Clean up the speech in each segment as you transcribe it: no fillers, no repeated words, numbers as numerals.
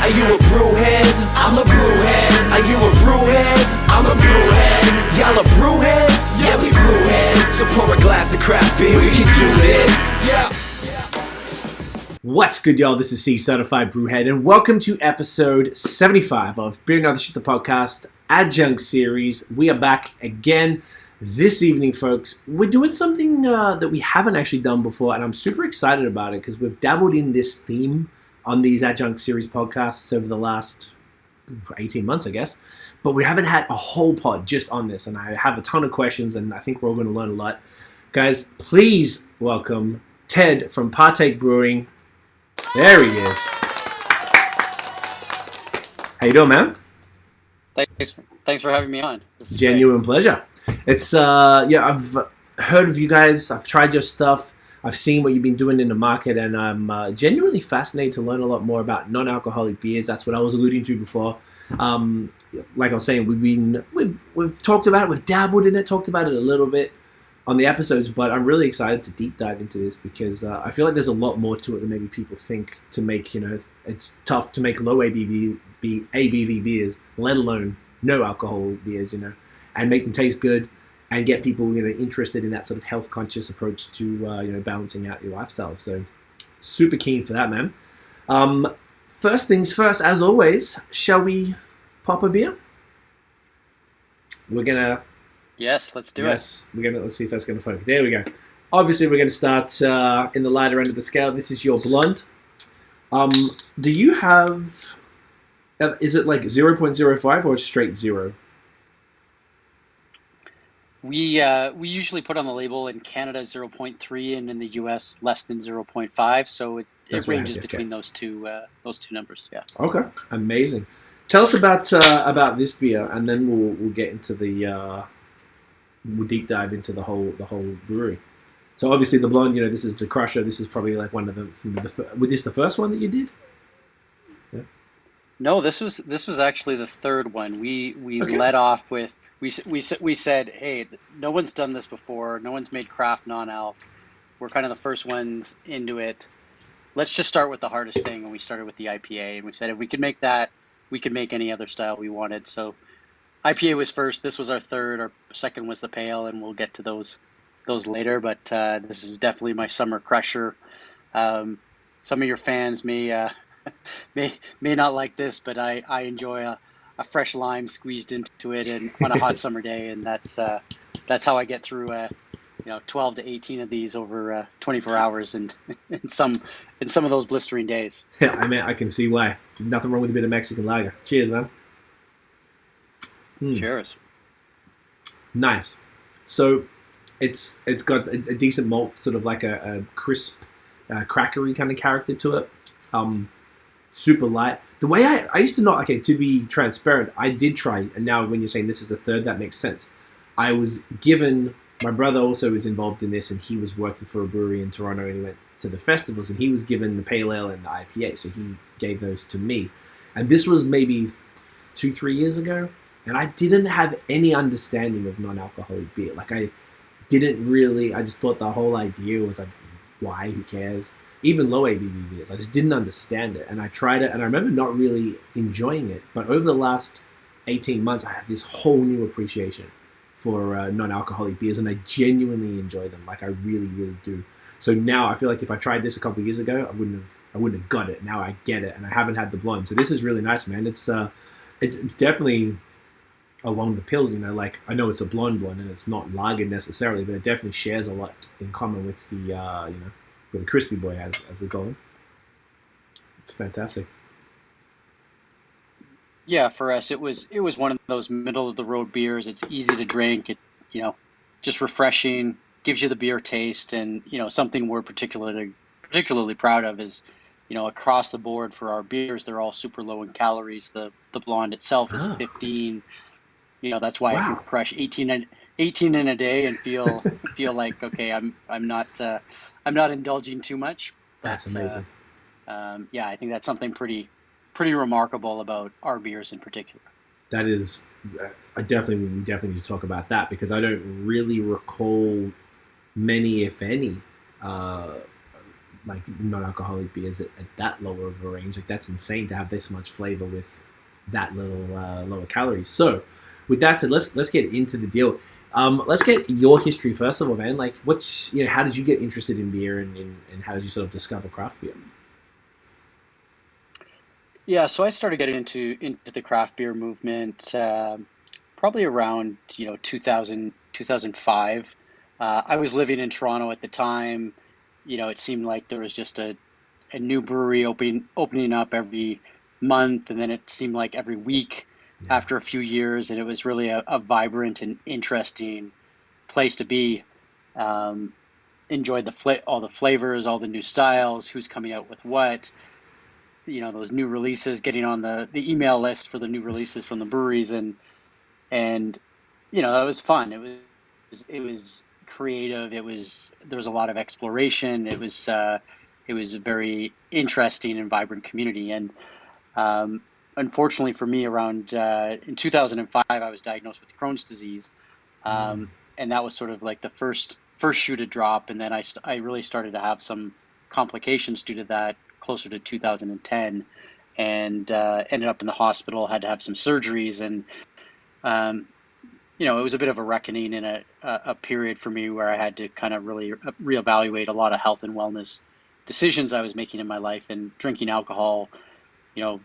Are you a brewhead? I'm a brewhead. Are you a brewhead? I'm a brewhead. Y'all are brewheads? Yeah, we brewheads. So pour a glass of craft beer, we can do this. Yeah. What's good, y'all? This is C Certified Brewhead, and welcome to episode 75 of Beer and Other Shit, the podcast Adjunct series. We are back again this evening, folks. We're doing something that we haven't actually done before, and I'm super excited about it because we've dabbled in this theme on these Adjunct series podcasts over the last 18 months, I guess. But we haven't had a whole pod just on this, and I have a ton of questions, and I think we're all going to learn a lot. Guys, please welcome Ted from Partake Brewing. There he is. How you doing, man? Thanks for having me on. Genuine pleasure. It's I've heard of you guys. I've tried your stuff. I've seen what you've been doing in the market, and I'm genuinely fascinated to learn a lot more about non-alcoholic beers. That's what I was alluding to before. Like I was saying, we've talked about it, we've dabbled in it, talked about it a little bit on the episodes, but I'm really excited to deep dive into this because I feel like there's a lot more to it than maybe people think. To make, it's tough to make low ABV beers, let alone no alcohol beers, and make them taste good and get people, interested in that sort of health conscious approach to, balancing out your lifestyle. So super keen for that, man. First things first, as always, shall we pop a beer? Yes, let's do it. Let's see if that's gonna focus. There we go. Obviously, we're gonna start in the lighter end of the scale. This is your blonde. Do you have? Is it like 0.05 or straight 0? We usually put on the label in Canada 0.3 and in the US less than 0.5. So it ranges between those two numbers. Yeah. Okay. Amazing. Tell us about this beer, and then we'll get into we'll deep dive into the whole brewery. So obviously the blonde, this is the crusher. This is probably like one of was this the first one that you did? Yeah. No, this was actually the third one. We led off with we said, hey, no one's done this before. No one's made craft non-alc. We're kind of the first ones into it. Let's just start with the hardest thing, and we started with the IPA. And we said if we could make that, we could make any other style we wanted. So IPA was first. This was our third. Our second was the pale, and we'll get to those later. But this is definitely my summer crusher. Some of your fans may not like this, but I enjoy a fresh lime squeezed into it and on a hot summer day, and that's how I get through 12 to 18 of these over 24 hours and in some of those blistering days. Yeah, I can see why. Nothing wrong with a bit of Mexican lager. Cheers, man. Cheers. Nice. So it's got a decent malt, sort of like a crisp, crackery kind of character to it. Super light. The way I used to not, okay, to be transparent, I did try, and now when you're saying this is a third, that makes sense. I was given, my brother also was involved in this, and he was working for a brewery in Toronto, and he went to the festivals, and he was given the pale ale and the IPA, so he gave those to me. And this was maybe 2-3 years ago, and I didn't have any understanding of non-alcoholic beer. Like, I just thought the whole idea was like, why, who cares? Even low ABV beers, I just didn't understand it. And I tried it, and I remember not really enjoying it. But over the last 18 months, I have this whole new appreciation for non-alcoholic beers, and I genuinely enjoy them. Like, I really, really do. So now I feel like if I tried this a couple of years ago, I wouldn't have got it. Now I get it, and I haven't had the blonde. So this is really nice, man. It's definitely along the Pilsner, like, I know it's a blonde, and it's not lager necessarily, but it definitely shares a lot in common with the with the crispy boy, as we call him. It's fantastic. Yeah, for us, it was one of those middle of the road beers. It's easy to drink. It just refreshing, gives you the beer taste, and something we're particularly proud of is across the board for our beers, they're all super low in calories. The blonde itself is 15. That's why I can crush 18 in a day and feel like, okay, I'm not indulging too much. That's amazing. I think that's something pretty remarkable about our beers in particular. That is, we definitely need to talk about that, because I don't really recall many, if any, like non-alcoholic beers at that lower of a range. Like that's insane to have this much flavor with that little lower calories. So with that said, let's get into the deal. Let's get your history first of all, man. Like what's, you know, how did you get interested in beer and how did you sort of discover craft beer? Yeah, so I started getting into the craft beer movement probably around 2000 2005. I was living in Toronto at the time. It seemed like there was just a new brewery opening up every month, and then it seemed like every week Yeah. after a few years, and it was really a vibrant and interesting place to be. Um, Enjoyed all the flavors, all the new styles, who's coming out with what, those new releases, getting on the email list for the new releases from the breweries, and that was fun. It was creative. There was a lot of exploration. It was a very interesting and vibrant community. And unfortunately for me, around in 2005, I was diagnosed with Crohn's disease, Mm. and that was sort of like the first shoe to drop. And then I really started to have some complications due to that closer to 2010, and ended up in the hospital. Had to have some surgeries, and um, it was a bit of a reckoning in a period for me where I had to kind of really reevaluate a lot of health and wellness decisions I was making in my life, and drinking alcohol,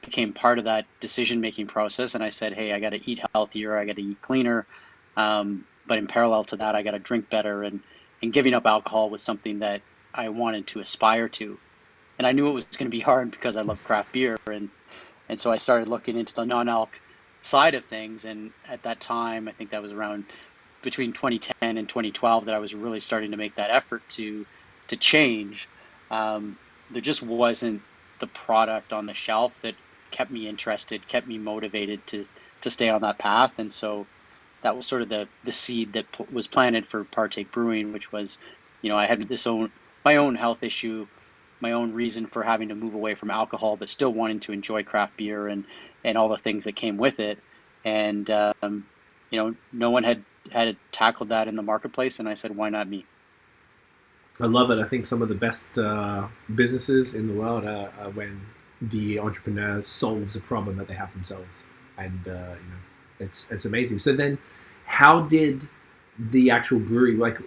became part of that decision making process. And I said, hey, I got to eat healthier, I got to eat cleaner, but in parallel to that, I got to drink better. And giving up alcohol was something that I wanted to aspire to, and I knew it was going to be hard because I love craft beer, and so I started looking into the non-alc side of things. And at that time, I think that was around between 2010 and 2012 that I was really starting to make that effort to change. There just wasn't the product on the shelf that kept me interested, kept me motivated to stay on that path. And so that was sort of the seed that was planted for Partake Brewing, which was, I had my own health issue, my own reason for having to move away from alcohol, but still wanting to enjoy craft beer and all the things that came with it. And no one had tackled that in the marketplace, and I said, why not me? I love it. I think some of the best businesses in the world are when the entrepreneur solves a problem that they have themselves, and it's amazing. So then, how did the actual brewery like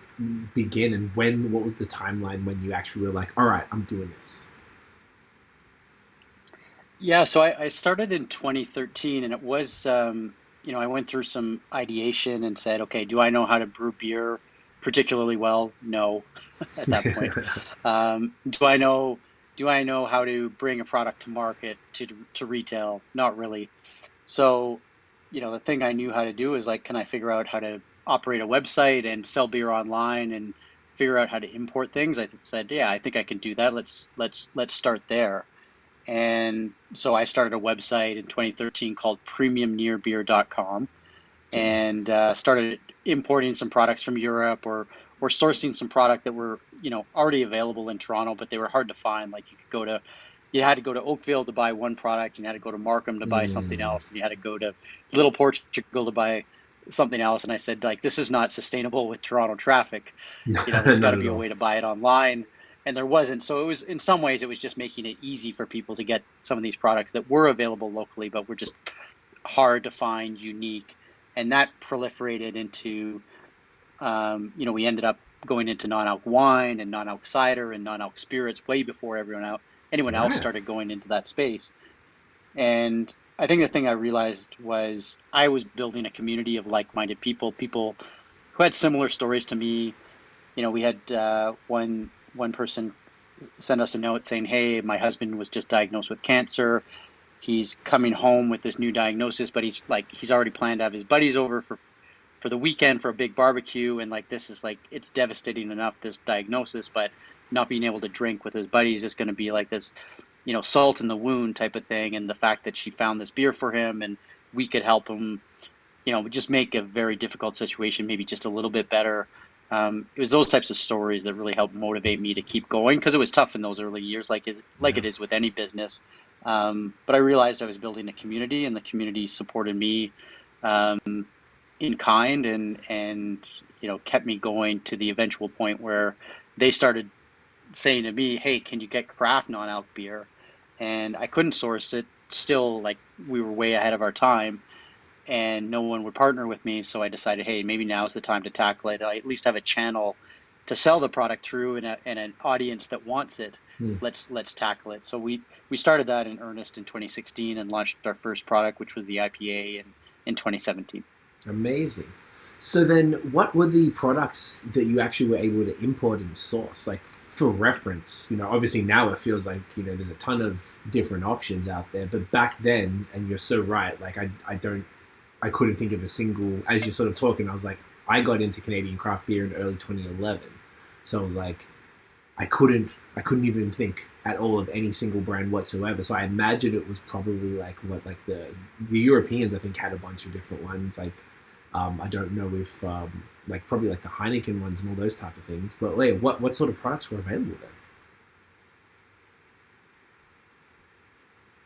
begin, and what was the timeline when you actually were like, all right, I'm doing this? Yeah, so I started in 2013, and it was, I went through some ideation and said, okay, do I know how to brew beer particularly well? No, at that point. Do I know how to bring a product to market to retail? Not really. So, the thing I knew how to do is like, can I figure out how to operate a website and sell beer online and figure out how to import things? I said, yeah, I think I can do that. Let's start there. And so I started a website in 2013 called premiumnearbeer.com, Okay. and started importing some products from Europe, or sourcing some product that were already available in Toronto, but they were hard to find. Like you had to go to Oakville to buy one product, and you had to go to Markham to buy something Mm, else, and you had to go to Little Portugal to buy something else. And I said, like, this is not sustainable with Toronto traffic. There's got not to at be a all. way to buy it online, and there wasn't. So it was, in some ways, it was just making it easy for people to get some of these products that were available locally, but were just hard to find, unique. And that proliferated into, we ended up going into non-alc wine and non-alc cider and non-alc spirits way before anyone else Right. started going into that space. And I think the thing I realized was I was building a community of like-minded people who had similar stories to me. We had one person send us a note saying, "Hey, my husband was just diagnosed with cancer. He's coming home with this new diagnosis, but he's already planned to have his buddies over for the weekend for a big barbecue, and like this is like it's devastating enough, this diagnosis, but not being able to drink with his buddies is going to be like this, salt in the wound type of thing. And the fact that she found this beer for him and we could help him, just make a very difficult situation maybe just a little bit better." It was those types of stories that really helped motivate me to keep going, because it was tough in those early years, like Yeah. it is with any business. But I realized I was building a community, and the community supported me um, in kind, and kept me going to the eventual point where they started saying to me, "Hey, can you get craft non-alc beer?" And I couldn't source it. Still, like, we were way ahead of our time, and no one would partner with me. So I decided, hey, maybe now's the time to tackle it. I at least have a channel to sell the product through, and an audience that wants it. Let's tackle it. So we started that in earnest in 2016 and launched our first product, which was the IPA, in 2017. Amazing. So then, what were the products that you actually were able to import and source? Like, for reference, obviously now it feels like, there's a ton of different options out there. But back then, and you're so right, like I couldn't think of a single, as you're sort of talking, I was like, I got into Canadian craft beer in early 2011. So I was like, I couldn't even think at all of any single brand whatsoever. So I imagine it was probably like the Europeans, I think, had a bunch of different ones. Like, I don't know if probably like the Heineken ones and all those type of things. But Leah, what sort of products were available then?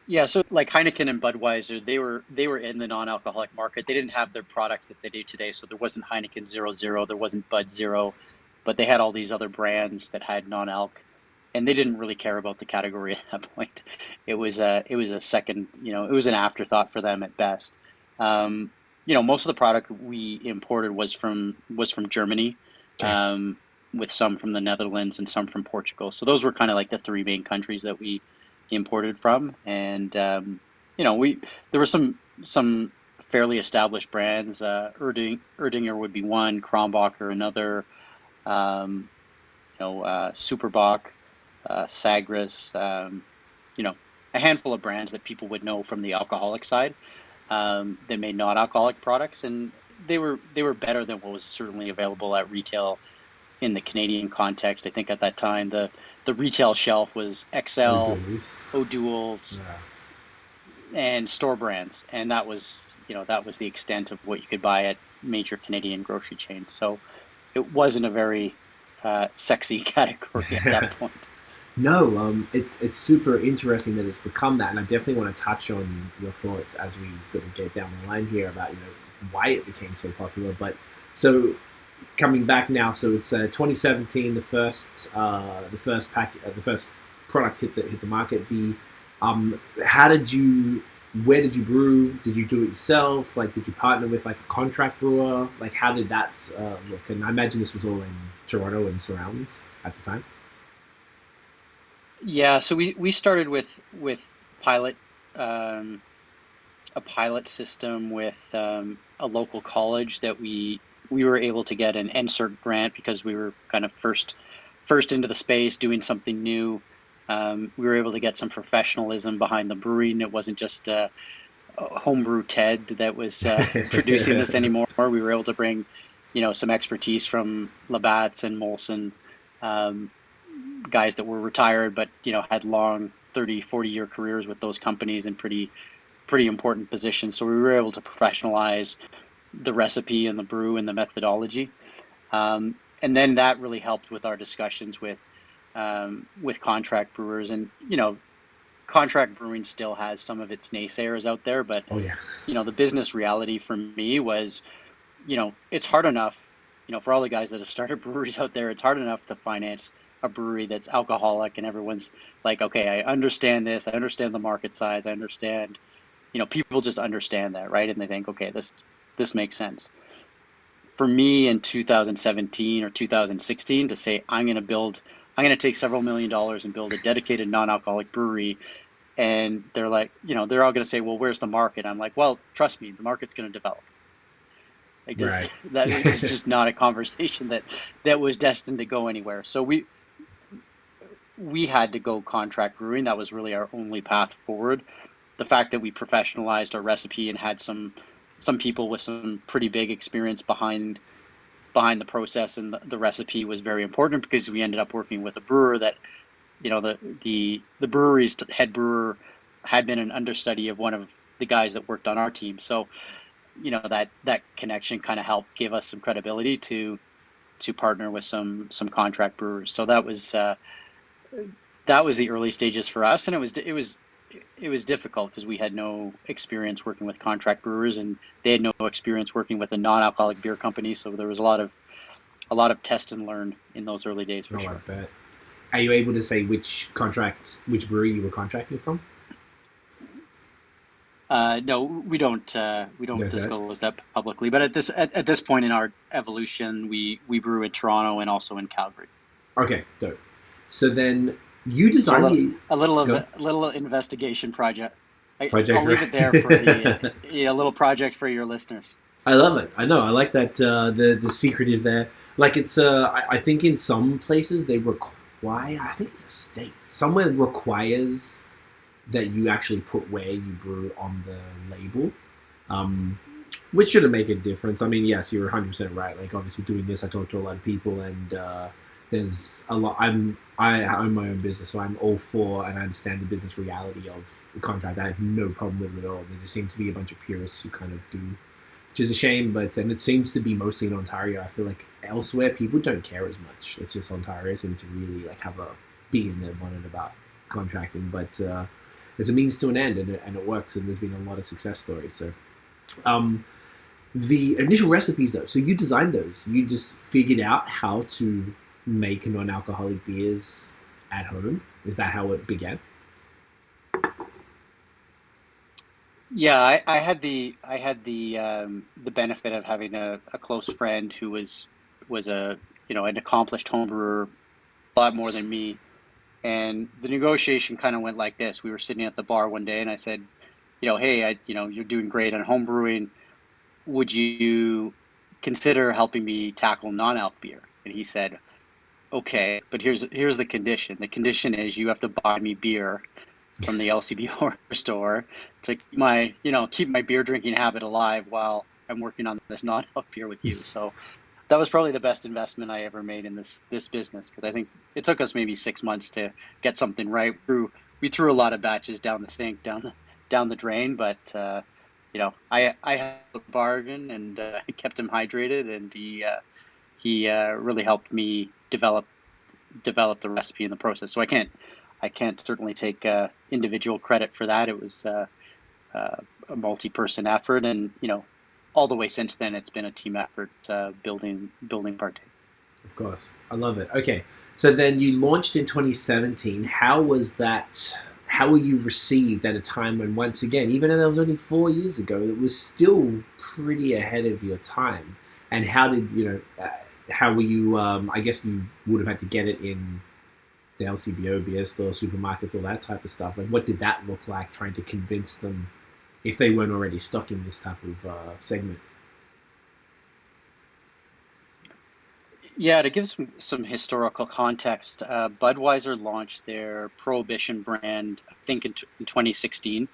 Yeah, so like Heineken and Budweiser, they were in the non-alcoholic market. They didn't have their products that they do today. So there wasn't Heineken 0.0, there wasn't Bud Zero, but they had all these other brands that had non-alc, and they didn't really care about the category at that point. It was a second, it was an afterthought for them at best. Most of the product we imported was from Germany, okay, with some from the Netherlands and some from Portugal. So those were kind of like the three main countries that we imported from. And there were some fairly established brands. Erdinger would be one, Kronbacher another, Superbach, Sagres, a handful of brands that people would know from the alcoholic side. They made non-alcoholic products, and they were better than what was certainly available at retail in the Canadian context. I think at that time the retail shelf was XL, O'Doul's, and store brands, and that was the extent of what you could buy at major Canadian grocery chains. So it wasn't a very sexy category at that point. No, it's super interesting that it's become that, and I definitely want to touch on your thoughts as we sort of get down the line here about why it became so popular. But so coming back now, so it's 2017, the first product hit the market. Where did you brew? Did you do it yourself? Like, did you partner with like a contract brewer? Like, how did that look? And I imagine this was all in Toronto and surrounds at the time. Yeah, so we started with pilot a pilot system with a local college that we were able to get an NSERC grant because we were kind of first into the space, doing something new. We were able to get some professionalism behind the brewing. It wasn't just homebrew Ted that was producing this anymore. We were able to bring some expertise from Labatt's and Molson, guys that were retired but had long 30-40 year careers with those companies in pretty important positions. So we were able to professionalize the recipe and the brew and the methodology, and then that really helped with our discussions with contract brewers. And contract brewing still has some of its naysayers out there, but the business reality for me was it's hard enough for all the guys that have started breweries out there. It's hard enough to finance a brewery that's alcoholic, and everyone's like, okay, I understand this, I understand the market size, I understand, people just understand that, right? And they think, okay, this makes sense. For me in 2017 or 2016 to say, I'm going to take several $1 million and build a dedicated non-alcoholic brewery, and they're like, they're all going to say, well, where's the market? I'm like, well, trust me, the market's going to develop. Like this, right. That is just not a conversation that was destined to go anywhere. So we had to go contract brewing. That was really our only path forward. The fact that we professionalized our recipe and had some people with some pretty big experience behind the process and the recipe was very important, because we ended up working with a brewer that, the brewery's head brewer had been an understudy of one of the guys that worked on our team. So, that connection kind of helped give us some credibility to partner with some contract brewers. So that was the early stages for us, and it was difficult because we had no experience working with contract brewers, and they had no experience working with a non-alcoholic beer company. So there was a lot of test and learn in those early days, for sure. I bet. Are you able to say which brewery you were contracting from? No, we don't No, sir. disclose that publicly. But at this point in our evolution, we brew in Toronto and also in Calgary. Okay, dope. So then you So designed the go a little investigation project. project. I'll leave it there for the little project for your listeners. I love it. I know. I like that the secretive there. Like it's I think in some places they require. I think it's a state somewhere requires that you actually put where you brew on the label, um, which shouldn't make a difference. I mean, yes, you're 100% right. Like obviously doing this, I talk to a lot of people, and there's a lot. I own my own business, so I'm all for and I understand the business reality of the contract. I have no problem with it at all. There just seems to be a bunch of purists who kind of do, which is a shame. And it seems to be mostly in Ontario. I feel like elsewhere people don't care as much. It's just Ontario seem to really like have a bee in their bonnet about contracting, but there's a means to an end, and it works. And there's been a lot of success stories. So, the initial recipes though, so you designed those. You just figured out how to make non-alcoholic beers at home. Is that how it began? Yeah, I had the benefit of having a close friend who was a an accomplished home brewer, a lot more than me. And the negotiation kind of went like this. We were sitting at the bar one day, and I said, hey, you're doing great on home brewing. Would you consider helping me tackle non-alc beer? And he said, okay, but here's the condition. The condition is you have to buy me beer from the LCBO store to keep my beer drinking habit alive while I'm working on this non-alc beer with you. So that was probably the best investment I ever made in this business, because I think it took us maybe 6 months to get something right. We threw a lot of batches down the sink, down the drain, but I had a bargain, and kept him hydrated, and he really helped me develop the recipe in the process. So I can't certainly take individual credit for that. It was a multi-person effort, and all the way since then, it's been a team effort building Partake. Of course. I love it. Okay. So then you launched in 2017. How was that? How were you received at a time when, once again, even though that was only 4 years ago, it was still pretty ahead of your time? And how did, how were you, I guess you would have had to get it in the LCBO, beer store, supermarkets, all that type of stuff. Like, what did that look like, trying to convince them if they weren't already stocking this type of segment? Yeah, to give some historical context, Budweiser launched their Prohibition brand, I think, in 2016,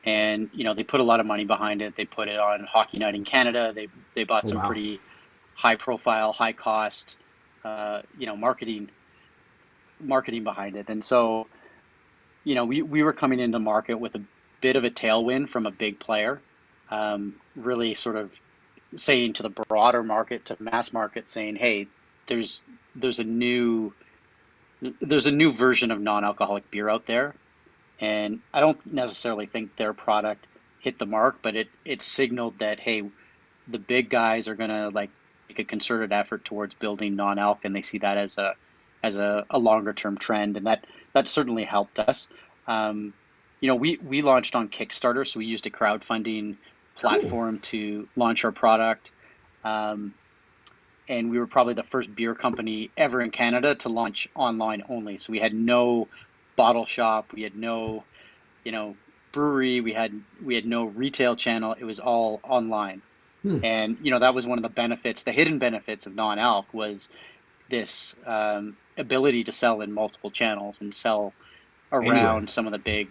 and they put a lot of money behind it. They put it on Hockey Night in Canada. They bought Oh, some wow. pretty high profile, high cost, marketing behind it, and so we were coming into market with a bit of a tailwind from a big player, really sort of saying to the broader market, to mass market, saying, hey, there's a new version of non-alcoholic beer out there, and I don't necessarily think their product hit the mark, but it signaled that, hey, the big guys are gonna like make a concerted effort towards building non-alc, and they see that as a longer term trend, and that certainly helped us. We launched on Kickstarter, so we used a crowdfunding Cool. platform to launch our product. And we were probably the first beer company ever in Canada to launch online only. So we had no bottle shop, we had no, brewery, we had no retail channel. It was all online. Hmm. And that was one of the benefits, the hidden benefits of non-alc, was this ability to sell in multiple channels and sell Anyway. around some of the big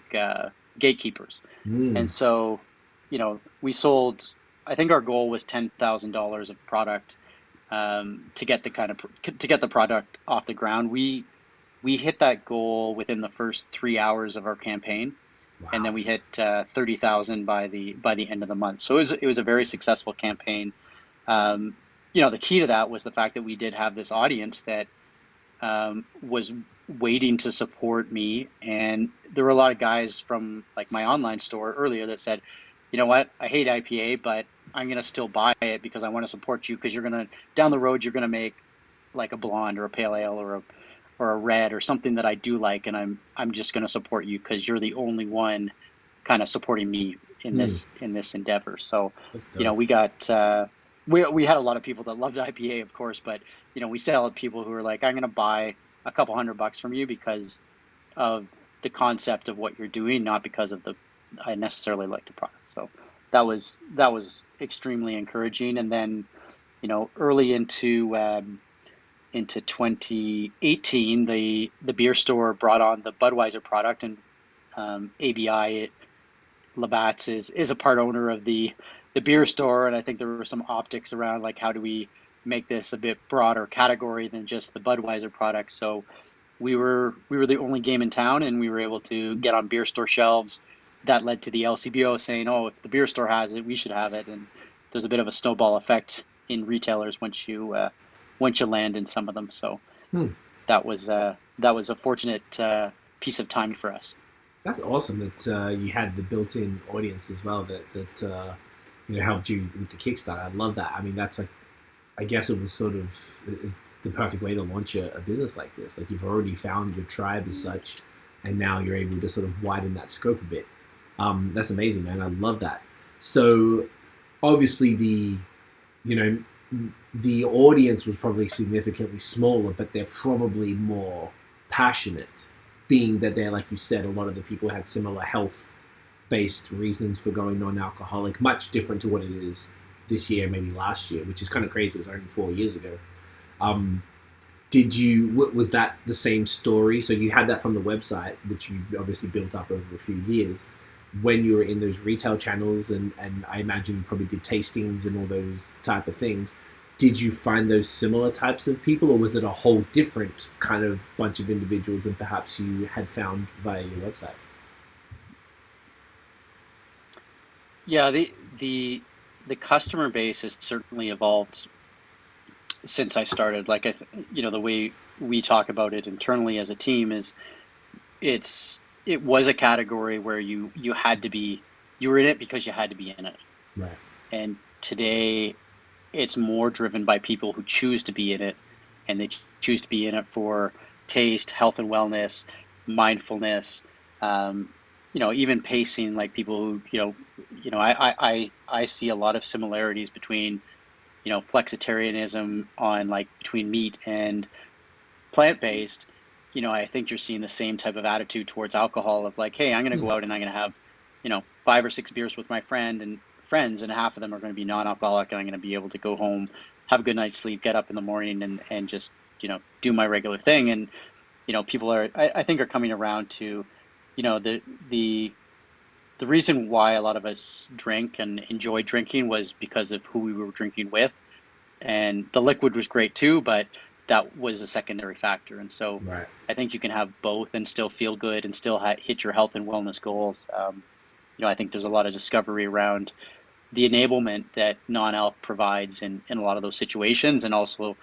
gatekeepers. Hmm. And so, we sold. I think our goal was $10,000 of product to get the product off the ground. We hit that goal within the first 3 hours of our campaign, and Wow. then we hit 30,000 by the end of the month. So it was a very successful campaign. The key to that was the fact that we did have this audience that was waiting to support me, and there were a lot of guys from like my online store earlier that said, you know what, I hate IPA, but I'm gonna still buy it because I want to support you, because down the road you're gonna make like a blonde or a pale ale or a red or something that I do like, and I'm just going to support you because you're the only one kind of supporting me in this endeavor. So, we got we had a lot of people that loved IPA, of course, but we still had people who were like, I'm going to buy a couple $100 from you because of the concept of what you're doing, not because of I necessarily like the product. So that was extremely encouraging. And then, early into 2018, the beer store brought on the Budweiser product, and ABI Labatt's is a part owner of the beer store, and I think there were some optics around like how do we make this a bit broader category than just the Budweiser product. So we were the only game in town, and we were able to get on beer store shelves. That led to the LCBO saying, "Oh, if the beer store has it, we should have it." And there's a bit of a snowball effect in retailers once you land in some of them. So that was a fortunate piece of time for us. That's awesome that you had the built-in audience as well that helped you with the Kickstarter. I love that. I mean, that's like, I guess it was sort of the perfect way to launch a business like this. Like, you've already found your tribe as such, and now you're able to sort of widen that scope a bit. That's amazing, man. I love that. So obviously the audience was probably significantly smaller, but they're probably more passionate, being that they're, like you said, a lot of the people had similar health-based reasons for going non-alcoholic, much different to what it is this year, maybe last year, which is kind of crazy. It was only 4 years ago. Was that the same story? So you had that from the website, which you obviously built up over a few years. When you were in those retail channels, and I imagine you probably did tastings and all those type of things, did you find those similar types of people, or was it a whole different kind of bunch of individuals than perhaps you had found via your website? Yeah, the customer base has certainly evolved since I started. Like, the way we talk about it internally as a team is it was a category where you were in it because you had to be in it. Right. And today it's more driven by people who choose to be in it, and they choose to be in it for taste, health and wellness, mindfulness, even pacing, like people who, I see a lot of similarities between, flexitarianism between meat and plant-based. I think you're seeing the same type of attitude towards alcohol of like, hey, I'm going to go out and I'm going to have, 5 or 6 beers with my friends, and half of them are going to be non-alcoholic, and I'm going to be able to go home, have a good night's sleep, get up in the morning and just, do my regular thing. And, people I think are coming around to, the reason why a lot of us drink and enjoy drinking was because of who we were drinking with. And the liquid was great too, but that was a secondary factor. And so right. I think you can have both and still feel good and still hit your health and wellness goals. I think there's a lot of discovery around the enablement that non-alc provides in a lot of those situations, and also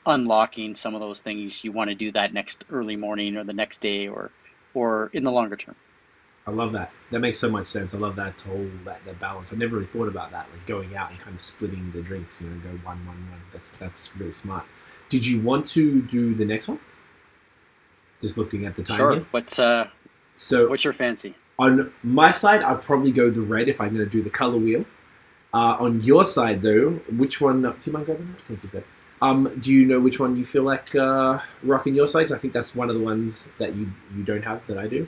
unlocking some of those things you want to do that next early morning or the next day or in the longer term. I love that. That makes so much sense. I love that that balance. I never really thought about that, like going out and kind of splitting the drinks, go 1-1-1. That's really smart. Did you want to do the next one? Just looking at the time. Sure. Here. What's your fancy? On my side, I'd probably go the red if I'm going to do the color wheel. On your side, though, which one? Do you mind grabbing that? Thank you, Ben. Do you know which one you feel like rocking your side? 'Cause I think that's one of the ones that you don't have that I do.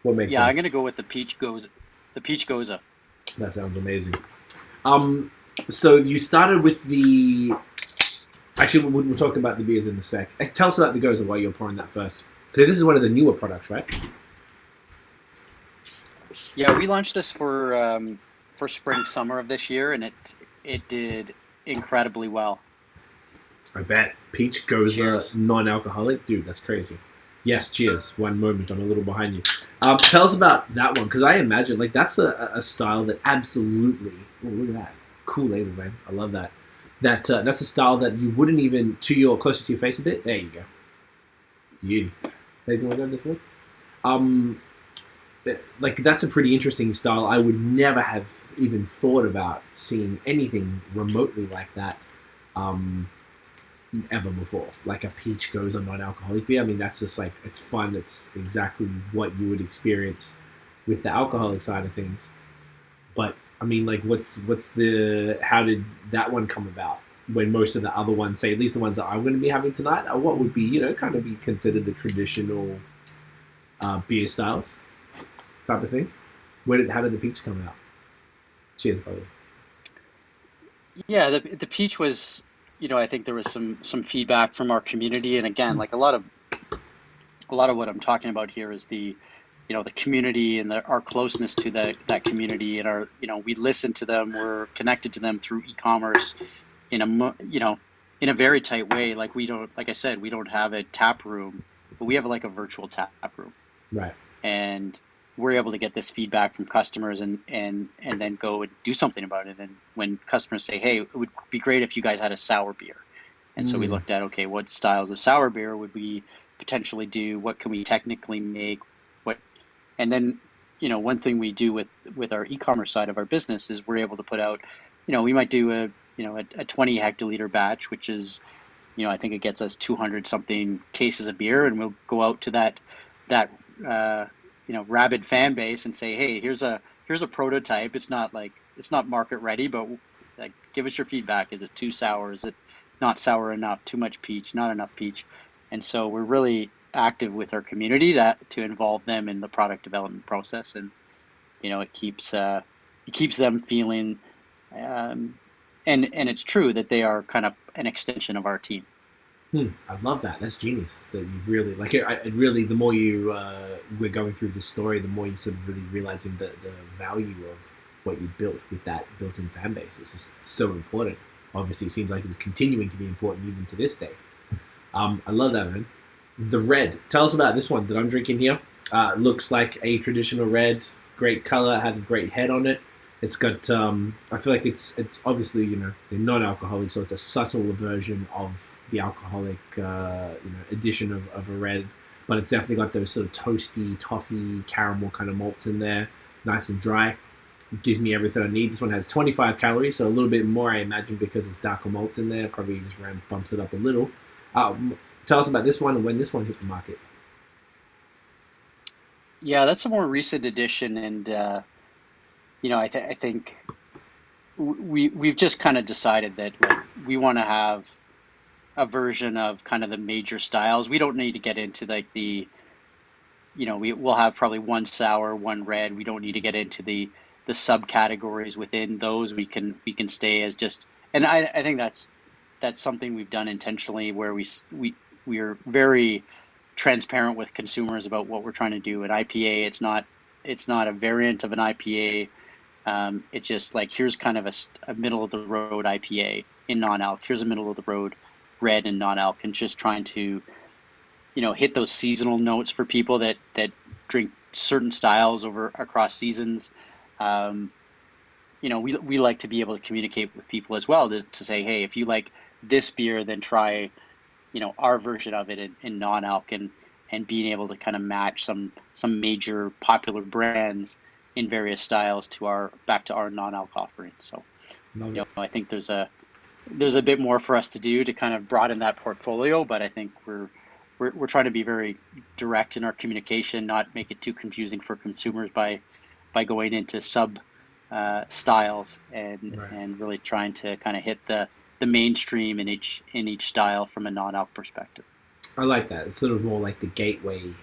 What makes sense? I'm going to go with the peach Gose. The peach Gose. That sounds amazing. So you started with the... Actually, we'll talk about the beers in a sec. Tell us about the Gose while you're pouring that first. So this is one of the newer products, right? Yeah, we launched this for spring, summer of this year, and it did incredibly well. I bet. Peach Gose, Cheers. Non-alcoholic. Dude, that's crazy. Yes, cheers. One moment, I'm a little behind you. Tell us about that one, because I imagine that's a style that absolutely... Oh, look at that. Cool label, man. I love that. That's a style that you wouldn't even... closer to your face a bit. There you go. Beauty. Maybe we'll go to the flick. That's a pretty interesting style. I would never have even thought about seeing anything remotely like that. ever before. Like a peach goes on non-alcoholic beer. I mean, that's just like, it's fun. It's exactly what you would experience with the alcoholic side of things. But I mean, like, how did that one come about? When most of the other ones, say at least the ones that I'm going to be having tonight, are what would be, kind of be considered the traditional beer styles type of thing. How did the peach come out? Cheers, buddy. Yeah, the peach was, I think there was some feedback from our community, and again, like a lot of what I'm talking about here is the community and our closeness to that community, and our, we listen to them, we're connected to them through e-commerce in a very tight way. Like like I said, we don't have a tap room, but we have like a virtual tap room, Right. and we're able to get this feedback from customers and then go and do something about it. And when customers say, hey, it would be great if you guys had a sour beer. And so we looked at, okay, what styles of sour beer would we potentially do? What can we technically make? And then, one thing we do with our e-commerce side of our business is we're able to put out, we might do a 20 hectoliter batch, which is, I think it gets us 200 something cases of beer, and we'll go out to that rabid fan base and say, hey, here's a prototype. It's not market ready, but like, give us your feedback. Is it too sour? Is it not sour enough? Too much peach? Not enough peach? And so we're really active with our community to involve them in the product development process, and it keeps them feeling, and it's true that they are kind of an extension of our team. I love that. That's genius. That you really like it. It really, the more you we're going through this story, the more you sort of really realizing the value of what you built with that built-in fan base. It's just so important. Obviously, it seems like it was continuing to be important even to this day. I love that, man. The red. Tell us about this one that I'm drinking here. Looks like a traditional red. Great color. Had a great head on it. It's got. I feel like it's obviously they're non-alcoholic, so it's a subtle version of the alcoholic edition of a red, but it's definitely got those sort of toasty, toffee, caramel kind of malts in there. Nice and dry. It gives me everything I need. This one has 25 calories, so a little bit more, I imagine, because it's darker malts in there. Probably just bumps it up a little. Tell us about this one and when this one hit the market. Yeah, that's a more recent addition, and I think we've just kind of decided that, like, we want to have a version of kind of the major styles. We don't need to get into like we'll have probably one sour, one red. We don't need to get into the subcategories within those. We can stay as just, and I think that's something we've done intentionally, where we are very transparent with consumers about what we're trying to do. An IPA, it's not a variant of an IPA. It's just like, here's kind of a middle of the road IPA in non-alc. Here's a middle of the road red and non-alc, and just trying to hit those seasonal notes for people that drink certain styles across seasons. We like to be able to communicate with people as well, to say, hey, if you like this beer, then try our version of it in non-alc, and being able to kind of match some major popular brands in various styles back to our non-alc offering. So I think there's a bit more for us to do to kind of broaden that portfolio, but I think we're trying to be very direct in our communication, not make it too confusing for consumers by going into sub styles, and really trying to kind of hit the mainstream in each style from a non-alc perspective. I like that. It's sort of more like the gateway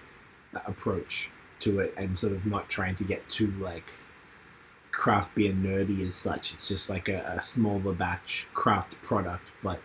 approach to it, and sort of not trying to get too like craft beer nerdy as such. It's just like a smaller batch craft product, but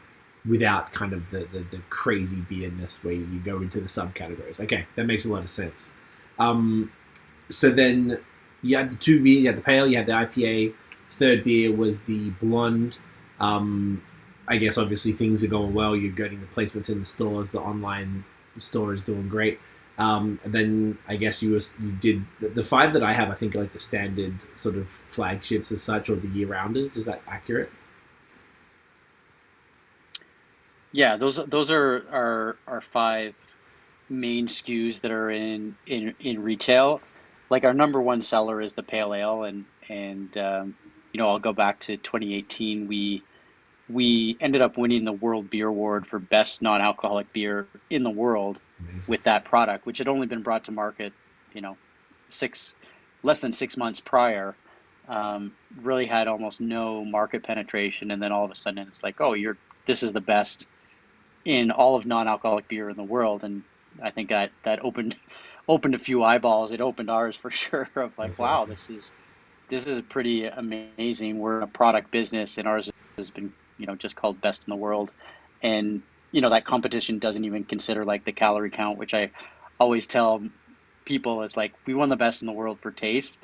without kind of the crazy beerness where you go into the subcategories. Okay, that makes a lot of sense. So then you had the two beers, you had the pale, you had the IPA. Third beer was the blonde. I guess obviously things are going well. You're getting the placements in the stores. The online store is doing great. And then I guess you did the five that I have. I think are like the standard sort of flagships as such, or the year rounders. Is that accurate? Yeah, those are our five main SKUs that are in retail. Like, our number one seller is the pale ale, and I'll go back to 2018. we ended up winning the World Beer Award for best non-alcoholic beer in the world Amazing. with that product, which had only been brought to market, you know, less than 6 months prior. Really had almost no market penetration, and then all of a sudden it's like, oh, this is the best in all of non-alcoholic beer in the world. And I think that opened a few eyeballs. It opened ours for sure, of like, That's wow, awesome. this is pretty amazing. We're in a product business, and ours has been, just called best in the world. And that competition doesn't even consider like the calorie count, which I always tell people is like, we won the best in the world for taste,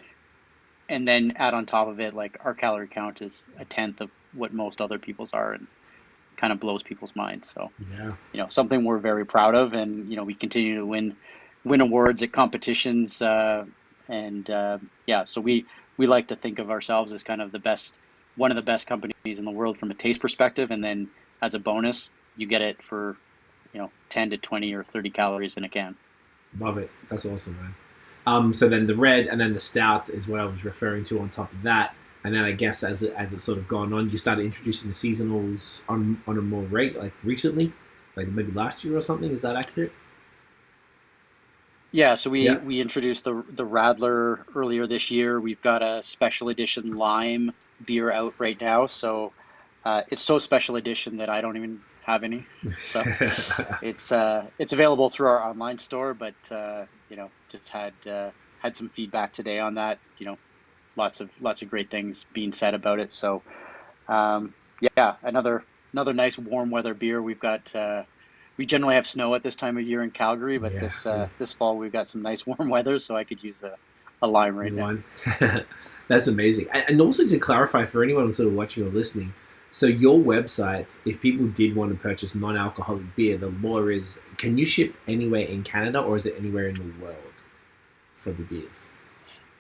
and then add on top of it, like, our calorie count is a tenth of what most other people's are, and kind of blows people's minds. So, Yeah. something we're very proud of, and we continue to win awards at competitions, so we like to think of ourselves as kind of one of the best companies in the world from a taste perspective, and then as a bonus, you get it for 10 to 20 or 30 calories in a can. Love it. That's awesome, man. So then the red and then the stout is what I was referring to on top of that. And then I guess as it's sort of gone on, you started introducing the seasonals on a more rate, like recently, like maybe last year or something. Is that accurate? Yeah, so we Yeah. we introduced the Radler earlier this year. We've got a special edition lime beer out right now. So it's so special edition that I don't even have any. So it's available through our online store, but just had some feedback today on that. Lots of great things being said about it. So yeah, another nice warm weather beer. We generally have snow at this time of year in Calgary, but Yeah. this fall we've got some nice warm weather, so I could use a lime right New now. one. That's amazing. And also to clarify for anyone sort of watching or listening, so your website, if people did want to purchase non-alcoholic beer, the law is, can you ship anywhere in Canada or is it anywhere in the world for the beers?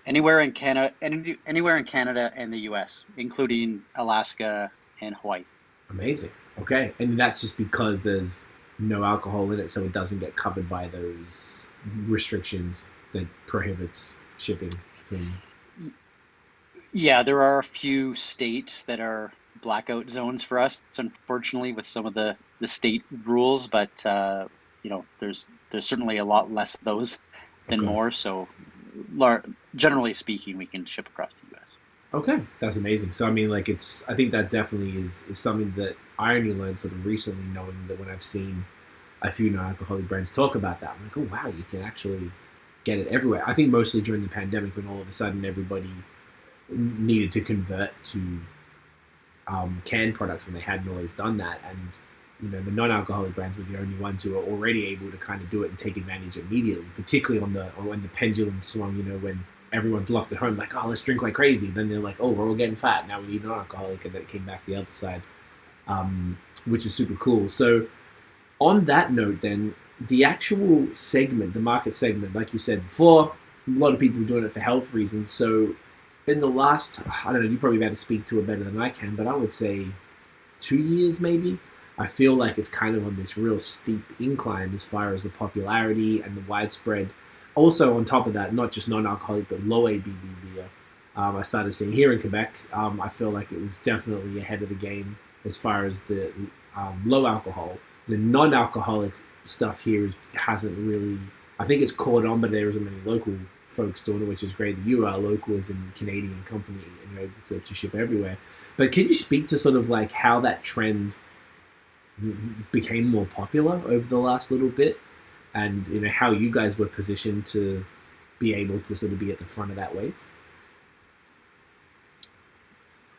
Anywhere in Canada, anywhere in Canada and the U.S., including Alaska and Hawaii. Amazing. Okay. And that's just because there's no alcohol in it, so it doesn't get covered by those restrictions that prohibits shipping between. Yeah, there are a few states that are blackout zones for us, unfortunately, with some of the state rules, but there's certainly a lot less of those than more. So, generally speaking, we can ship across the U.S. Okay, that's amazing. So I mean, like, I think that definitely is something that I only learned sort of recently, knowing that when I've seen a few non-alcoholic brands talk about that, I'm like, oh wow, you can actually get it everywhere. I think mostly during the pandemic, when all of a sudden everybody needed to convert to canned products when they hadn't always done that, and the non-alcoholic brands were the only ones who were already able to kind of do it and take advantage immediately, particularly when the pendulum swung, when everyone's locked at home, like, oh, let's drink like crazy. Then they're like, oh, we're all getting fat. Now we need non-alcoholic. And then it came back the other side, which is super cool. So on that note, then, the actual segment, the market segment, like you said before, a lot of people are doing it for health reasons. So in the last, I don't know, you probably better speak to it better than I can, but I would say 2 years maybe, I feel like it's kind of on this real steep incline as far as the popularity and the widespread. Also, on top of that, not just non-alcoholic, but low ABV beer. I started seeing here in Quebec. I feel like it was definitely ahead of the game as far as the low alcohol. The non-alcoholic stuff here hasn't really, I think it's caught on, but there isn't many local folks doing it, which is great that you are local as a Canadian company and you're able to ship everywhere. But can you speak to sort of like how that trend became more popular over the last little bit, and how you guys were positioned to be able to sort of be at the front of that wave?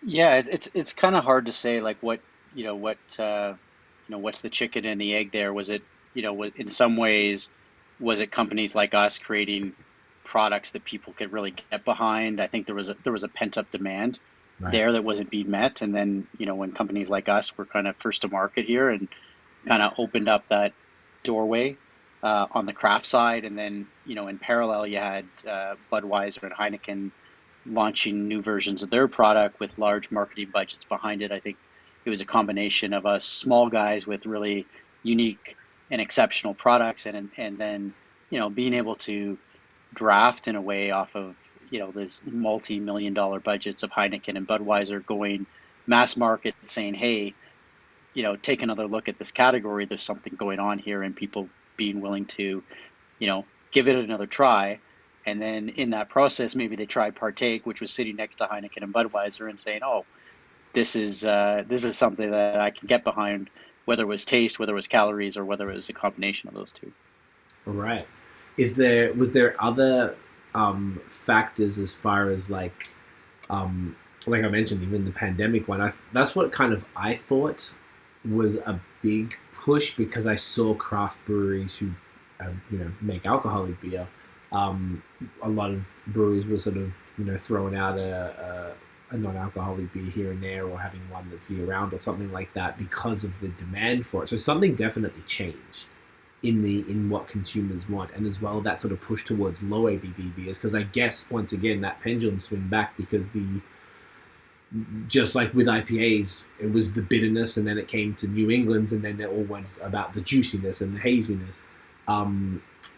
Yeah, it's kind of hard to say like what's the chicken and the egg there? Was it in some ways, was it companies like us creating products that people could really get behind? I think there was a pent up demand there that wasn't being met, and then when companies like us were kind of first to market here and kind of opened up that doorway on the craft side, and then in parallel you had Budweiser and Heineken launching new versions of their product with large marketing budgets behind it. I think it was a combination of us small guys with really unique and exceptional products, and then being able to draft in a way off of this multi-million-dollar budgets of Heineken and Budweiser going mass market, saying, hey, take another look at this category. There's something going on here, and people being willing to, give it another try. And then in that process, maybe they try Partake, which was sitting next to Heineken and Budweiser, and saying, "Oh, this is something that I can get behind," whether it was taste, whether it was calories, or whether it was a combination of those two. All right. Was there other factors as far as like I mentioned, even the pandemic one? That's what kind of I thought was a big push, because I saw craft breweries who make alcoholic beer. A lot of breweries were sort of throwing out a non-alcoholic beer here and there, or having one that's year round or something like that, because of the demand for it. So something definitely changed in what consumers want, and as well that sort of push towards low ABV beers, because I guess once again that pendulum swing back, because just like with IPAs, it was the bitterness, and then it came to New England, and then it all went about the juiciness and the haziness.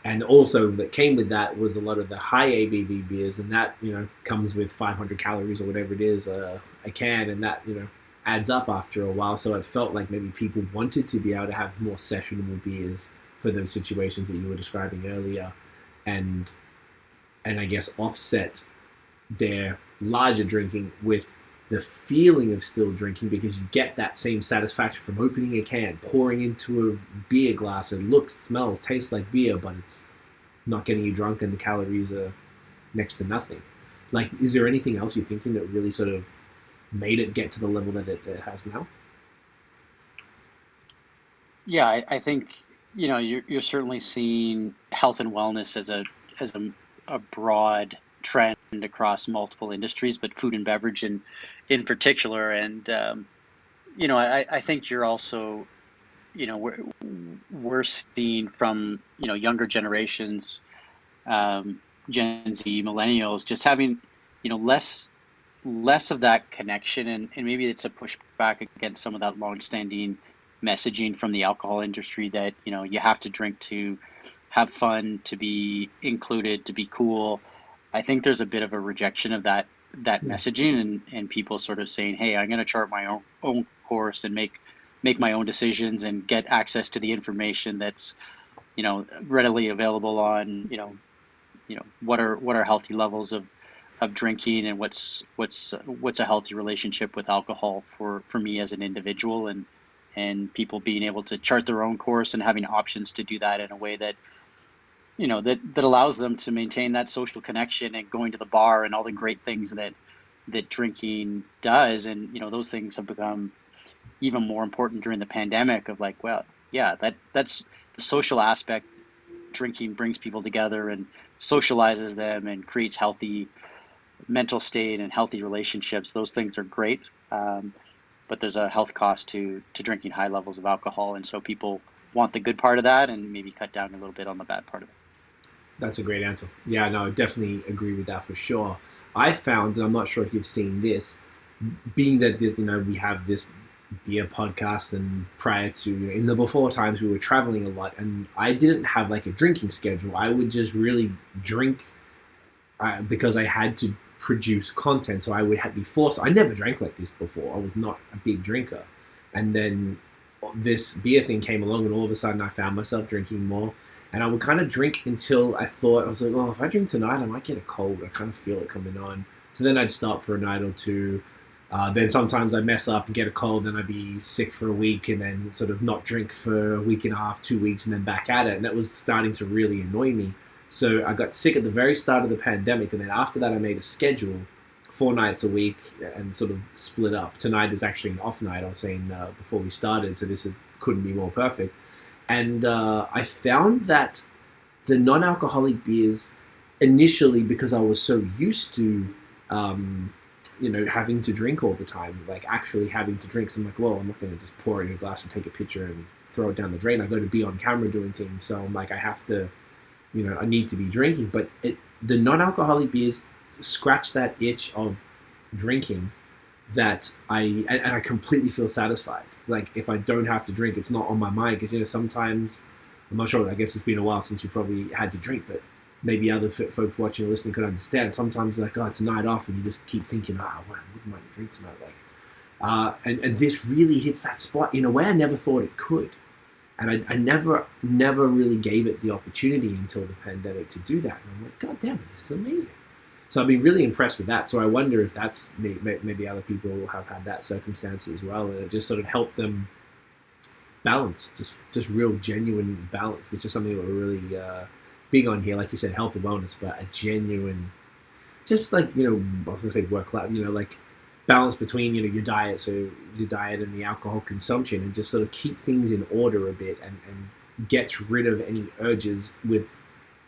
And also that came with that was a lot of the high ABV beers, and that comes with 500 calories or whatever it is a can, and that adds up after a while. So it felt like maybe people wanted to be able to have more sessionable beers for those situations that you were describing earlier, and I guess offset their larger drinking with the feeling of still drinking, because you get that same satisfaction from opening a can, pouring into a beer glass. It looks, smells, tastes like beer, but it's not getting you drunk, and the calories are next to nothing. Like, is there anything else you're thinking that really sort of made it get to the level that it has now? Yeah, I think you're certainly seeing health and wellness as a broad trend across multiple industries, but food and beverage in particular. And I think you're also we're seeing from younger generations, Gen Z, millennials, just having less of that connection, and maybe it's a pushback against some of that long-standing messaging from the alcohol industry that you have to drink to have fun, to be included, to be cool. I think there's a bit of a rejection of that messaging, and people sort of saying, "Hey, I'm going to chart my own course and make my own decisions and get access to the information that's readily available on what are healthy levels of drinking, and what's a healthy relationship with alcohol for me as an individual," and people being able to chart their own course and having options to do that in a way that that allows them to maintain that social connection, and going to the bar and all the great things that drinking does. And those things have become even more important during the pandemic, of like, well, yeah, that's the social aspect. Drinking brings people together and socializes them and creates healthy mental state and healthy relationships. Those things are great, but there's a health cost to drinking high levels of alcohol, and so people want the good part of that and maybe cut down a little bit on the bad part of it. That's a great answer. Yeah, no, I definitely agree with that for sure. I found, and I'm not sure if you've seen this, being that this, we have this beer podcast, and prior to, in the before times, we were traveling a lot, and I didn't have like a drinking schedule. I would just really drink because I had to produce content, so I would be forced. I never drank like this before. I was not a big drinker, and then this beer thing came along, and all of a sudden I found myself drinking more. And I would kind of drink until I was like, oh, if I drink tonight, I might get a cold. I kind of feel it coming on. So then I'd stop for a night or two. Then sometimes I'd mess up and get a cold, then I'd be sick for a week, and then sort of not drink for a week and a half, 2 weeks, and then back at it. And that was starting to really annoy me. So I got sick at the very start of the pandemic, and then after that I made a schedule 4 nights a week and sort of split up. Tonight is actually an off night, I was saying before we started, so couldn't be more perfect. And I found that the non-alcoholic beers, initially, because I was so used to, having to drink all the time, like actually having to drink. So I'm like, well, I'm not going to just pour it in a glass and take a picture and throw it down the drain. I got to be on camera doing things. So I'm like, I have to, I need to be drinking. But the non-alcoholic beers scratch that itch of drinking, that I completely feel satisfied. Like, if I don't have to drink, it's not on my mind, because sometimes, I'm not sure, I guess it's been a while since you probably had to drink, but maybe other folks watching or listening could understand. Sometimes like, oh, it's a night off, and you just keep thinking, wow, I wouldn't mind a drink tonight. And this really hits that spot in a way I never thought it could. And I never really gave it the opportunity until the pandemic to do that. And I'm like, God damn it, this is amazing. So I've been really impressed with that. So I wonder if that's maybe other people have had that circumstance as well, and it just sort of helped them balance, just real genuine balance, which is something that we're really big on here. Like you said, health and wellness, but a genuine, just like, you know, I was gonna say work life, you know, like balance between, you know, your diet and the alcohol consumption, and just sort of keep things in order a bit, and gets rid of any urges with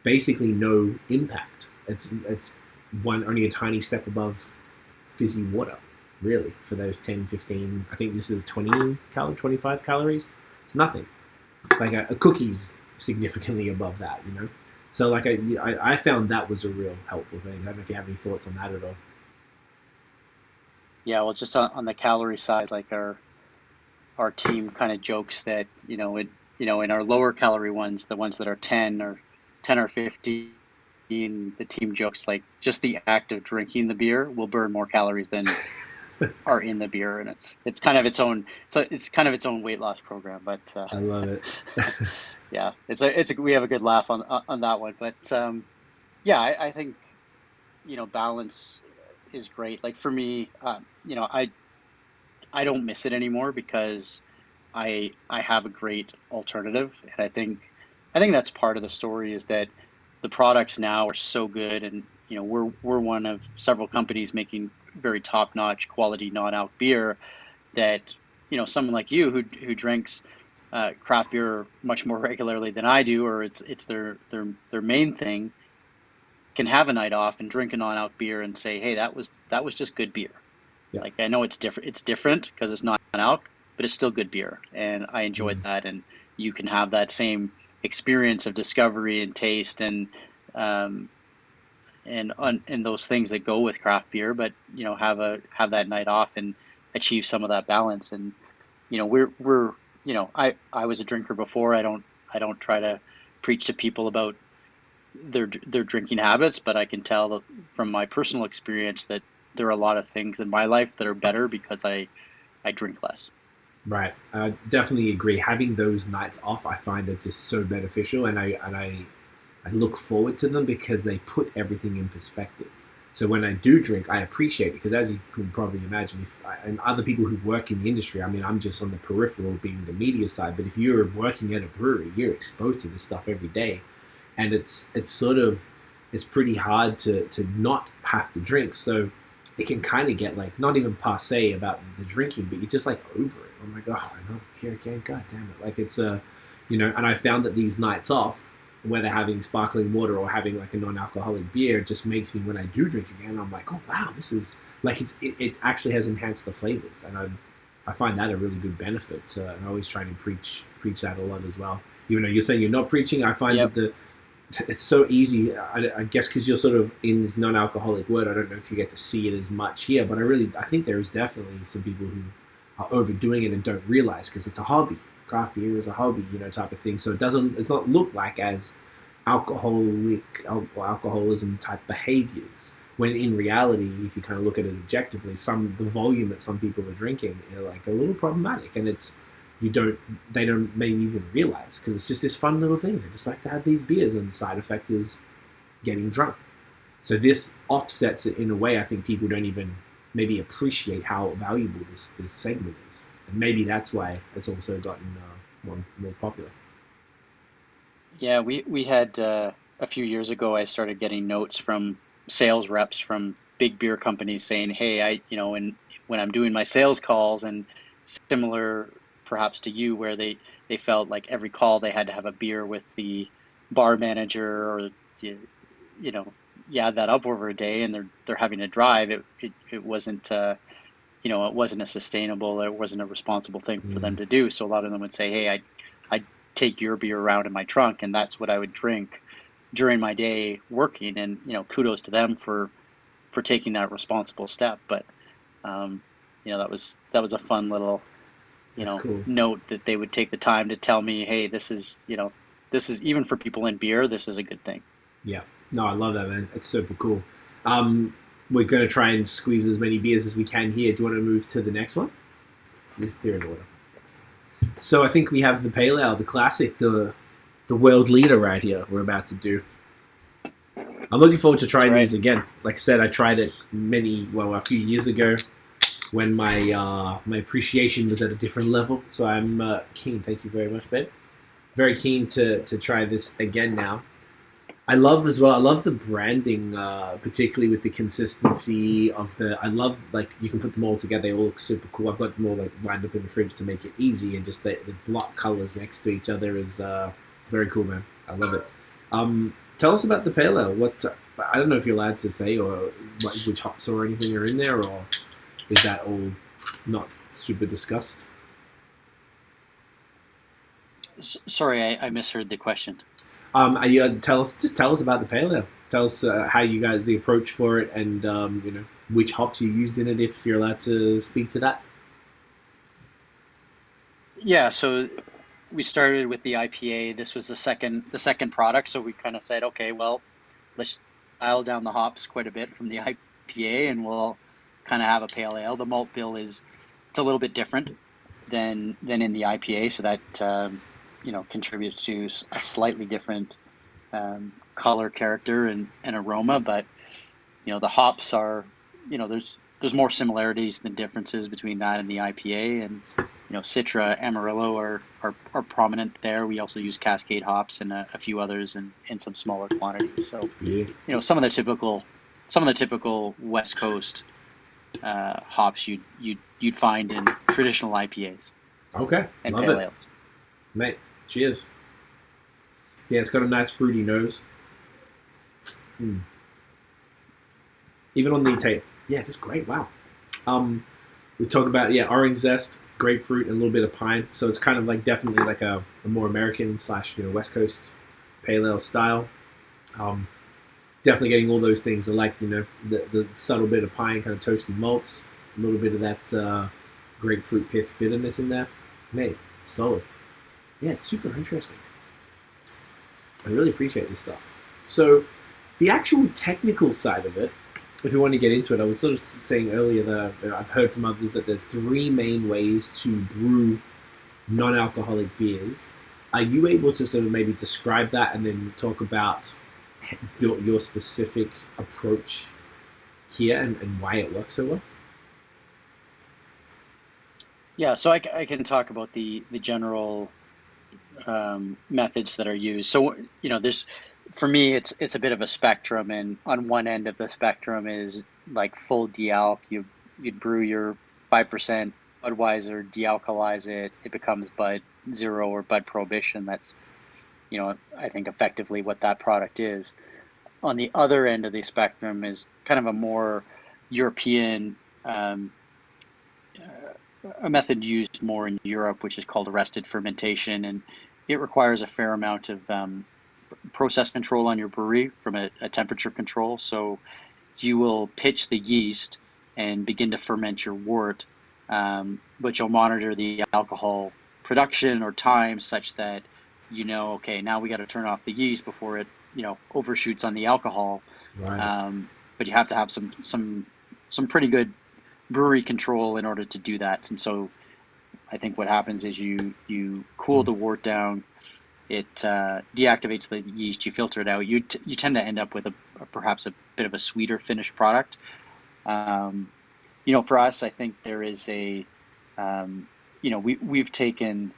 basically no impact. It's only a tiny step above fizzy water, really, for those 10, 15, I think this is 25 calories. It's nothing. Like a cookie's significantly above that, you know? So like I found that was a real helpful thing. I don't know if you have any thoughts on that at all. Yeah, well, just on the calorie side, like our team kind of jokes that, you know, in our lower calorie ones, the ones that are 10 or 15, the team jokes like just the act of drinking the beer will burn more calories than are in the beer, and it's kind of its own weight loss program. But I love it. yeah, we have a good laugh on that one. But yeah, I think, you know, balance is great. Like for me, you know, I don't miss it anymore because I have a great alternative, and I think that's part of the story, is that the products now are so good, and you know, we're one of several companies making very top-notch quality non-alc beer that, you know, someone like you who drinks craft beer much more regularly than I do, or it's their main thing, can have a night off and drink a non-alc beer and say, hey, that was just good beer. Yeah. Like, I know it's different because it's not non-alc, but it's still good beer, and I enjoyed that. And you can have that same experience of discovery and taste and those things that go with craft beer, but you know, have that night off and achieve some of that balance. And you know, we're you know, I was a drinker before. I don't try to preach to people about their drinking habits, but I can tell from my personal experience that there are a lot of things in my life that are better because I drink less. Right. I definitely agree. Having those nights off, I find it just so beneficial, and I look forward to them because they put everything in perspective. So when I do drink, I appreciate it because, as you can probably imagine, and other people who work in the industry, I mean, I'm just on the peripheral being the media side, but if you're working at a brewery, you're exposed to this stuff every day, and it's pretty hard to not have to drink. So it can kind of get like, not even passe about the drinking, but you're just like over it. I'm like, oh, I'm not here again. God damn it. Like it's you know, and I found that these nights off, whether having sparkling water or having like a non-alcoholic beer, just makes me, when I do drink again, I'm like, oh wow, this is like, it actually has enhanced the flavors. And I find that a really good benefit. And I always try to preach that a lot as well. Even though you're saying you're not preaching, I find that it's so easy, I guess, because you're sort of in this non-alcoholic world. I don't know if you get to see it as much here, but I think there is definitely some people who are overdoing it and don't realize, because it's a hobby. Craft beer is a hobby, you know, type of thing. So it's not look like as alcoholism type behaviors, when in reality, if you kind of look at it objectively, the volume that some people are drinking are like a little problematic, and they don't maybe even realize, because it's just this fun little thing. They just like to have these beers, and the side effect is getting drunk. So this offsets it in a way I think people don't even maybe appreciate how valuable this segment is. And maybe that's why it's also gotten more popular. Yeah, we had a few years ago, I started getting notes from sales reps from big beer companies saying, hey, when I'm doing my sales calls, and similar perhaps to you, where they felt like every call they had to have a beer with the bar manager, or you add that up over a day, and they're having to drive. It wasn't it wasn't a sustainable, it wasn't a responsible thing for them to do. So a lot of them would say, hey, I take your beer around in my trunk, and that's what I would drink during my day working. And kudos to them for taking that responsible step. But that was a fun little cool note that they would take the time to tell me, hey, this is even for people in beer, this is a good thing. Yeah, no, I love that, man. It's super cool. We're going to try and squeeze as many beers as we can here. Do you want to move to the next one? they're in order. So I think we have the pale ale, the classic, the world leader right here. We're about to do. I'm looking forward to trying these again. Like I said, I tried it a few years ago when my my appreciation was at a different level. So I'm keen. Thank you very much, babe. Very keen to try this again now. I love the branding, particularly with the consistency of I love, like, you can put them all together. They all look super cool. I've got them all like lined up in the fridge to make it easy, and just the block colors next to each other is very cool, man. I love it. Tell us about the pale ale. What I don't know if you're allowed to say, or which hops or anything are in there, or is that all not super discussed? Sorry, I misheard the question. Tell us about the pale ale. Tell us how you guys, the approach for it, and which hops you used in it, if you're allowed to speak to that. Yeah, so we started with the IPA. This was the second product, so we kind of said, okay, well, let's dial down the hops quite a bit from the IPA, and we'll kind of have a pale ale. The malt bill it's a little bit different than in the IPA, so that contributes to a slightly different color, character, and aroma. But the hops are, there's more similarities than differences between that and the IPA. And Citra, Amarillo are prominent there. We also use Cascade hops and a few others in some smaller quantities. So yeah. some of the typical West Coast hops you'd find in traditional IPAs. Okay, and love pale it, ales. mate. Cheers. Yeah, it's got a nice fruity nose. Even on the tape. Yeah, this is great. Wow. We talk about orange zest, grapefruit, and a little bit of pine. So it's kind of like definitely like a more American / West Coast pale ale style. Definitely getting all those things. I like the subtle bit of pine, kind of toasty malts, a little bit of that grapefruit pith bitterness in there. Mate, solid. Yeah, it's super interesting. I really appreciate this stuff. So the actual technical side of it, if you want to get into it, I was sort of saying earlier that I've heard from others that there's 3 main ways to brew non-alcoholic beers. Are you able to sort of maybe describe that and then talk about your specific approach here and why it works so well? Yeah, so I can talk about the general methods that are used. So there's, for me, it's a bit of a spectrum, and on one end of the spectrum is like full dealc. You'd brew your 5% Budweiser, dealkalize it, it becomes Bud Zero or Bud Prohibition. That's I think effectively what that product is. On the other end of the spectrum is kind of a more European a method used more in Europe, which is called arrested fermentation, and it requires a fair amount of process control on your brewery from a temperature control. So you will pitch the yeast and begin to ferment your wort, but you'll monitor the alcohol production or time such that okay, now we got to turn off the yeast before it overshoots on the alcohol. Right. But you have to have some pretty good brewery control in order to do that. And so I think what happens is you cool the wort down, it deactivates the yeast, you filter it out, you tend to end up with perhaps a bit of a sweeter finished product. For us, I think there is we've taken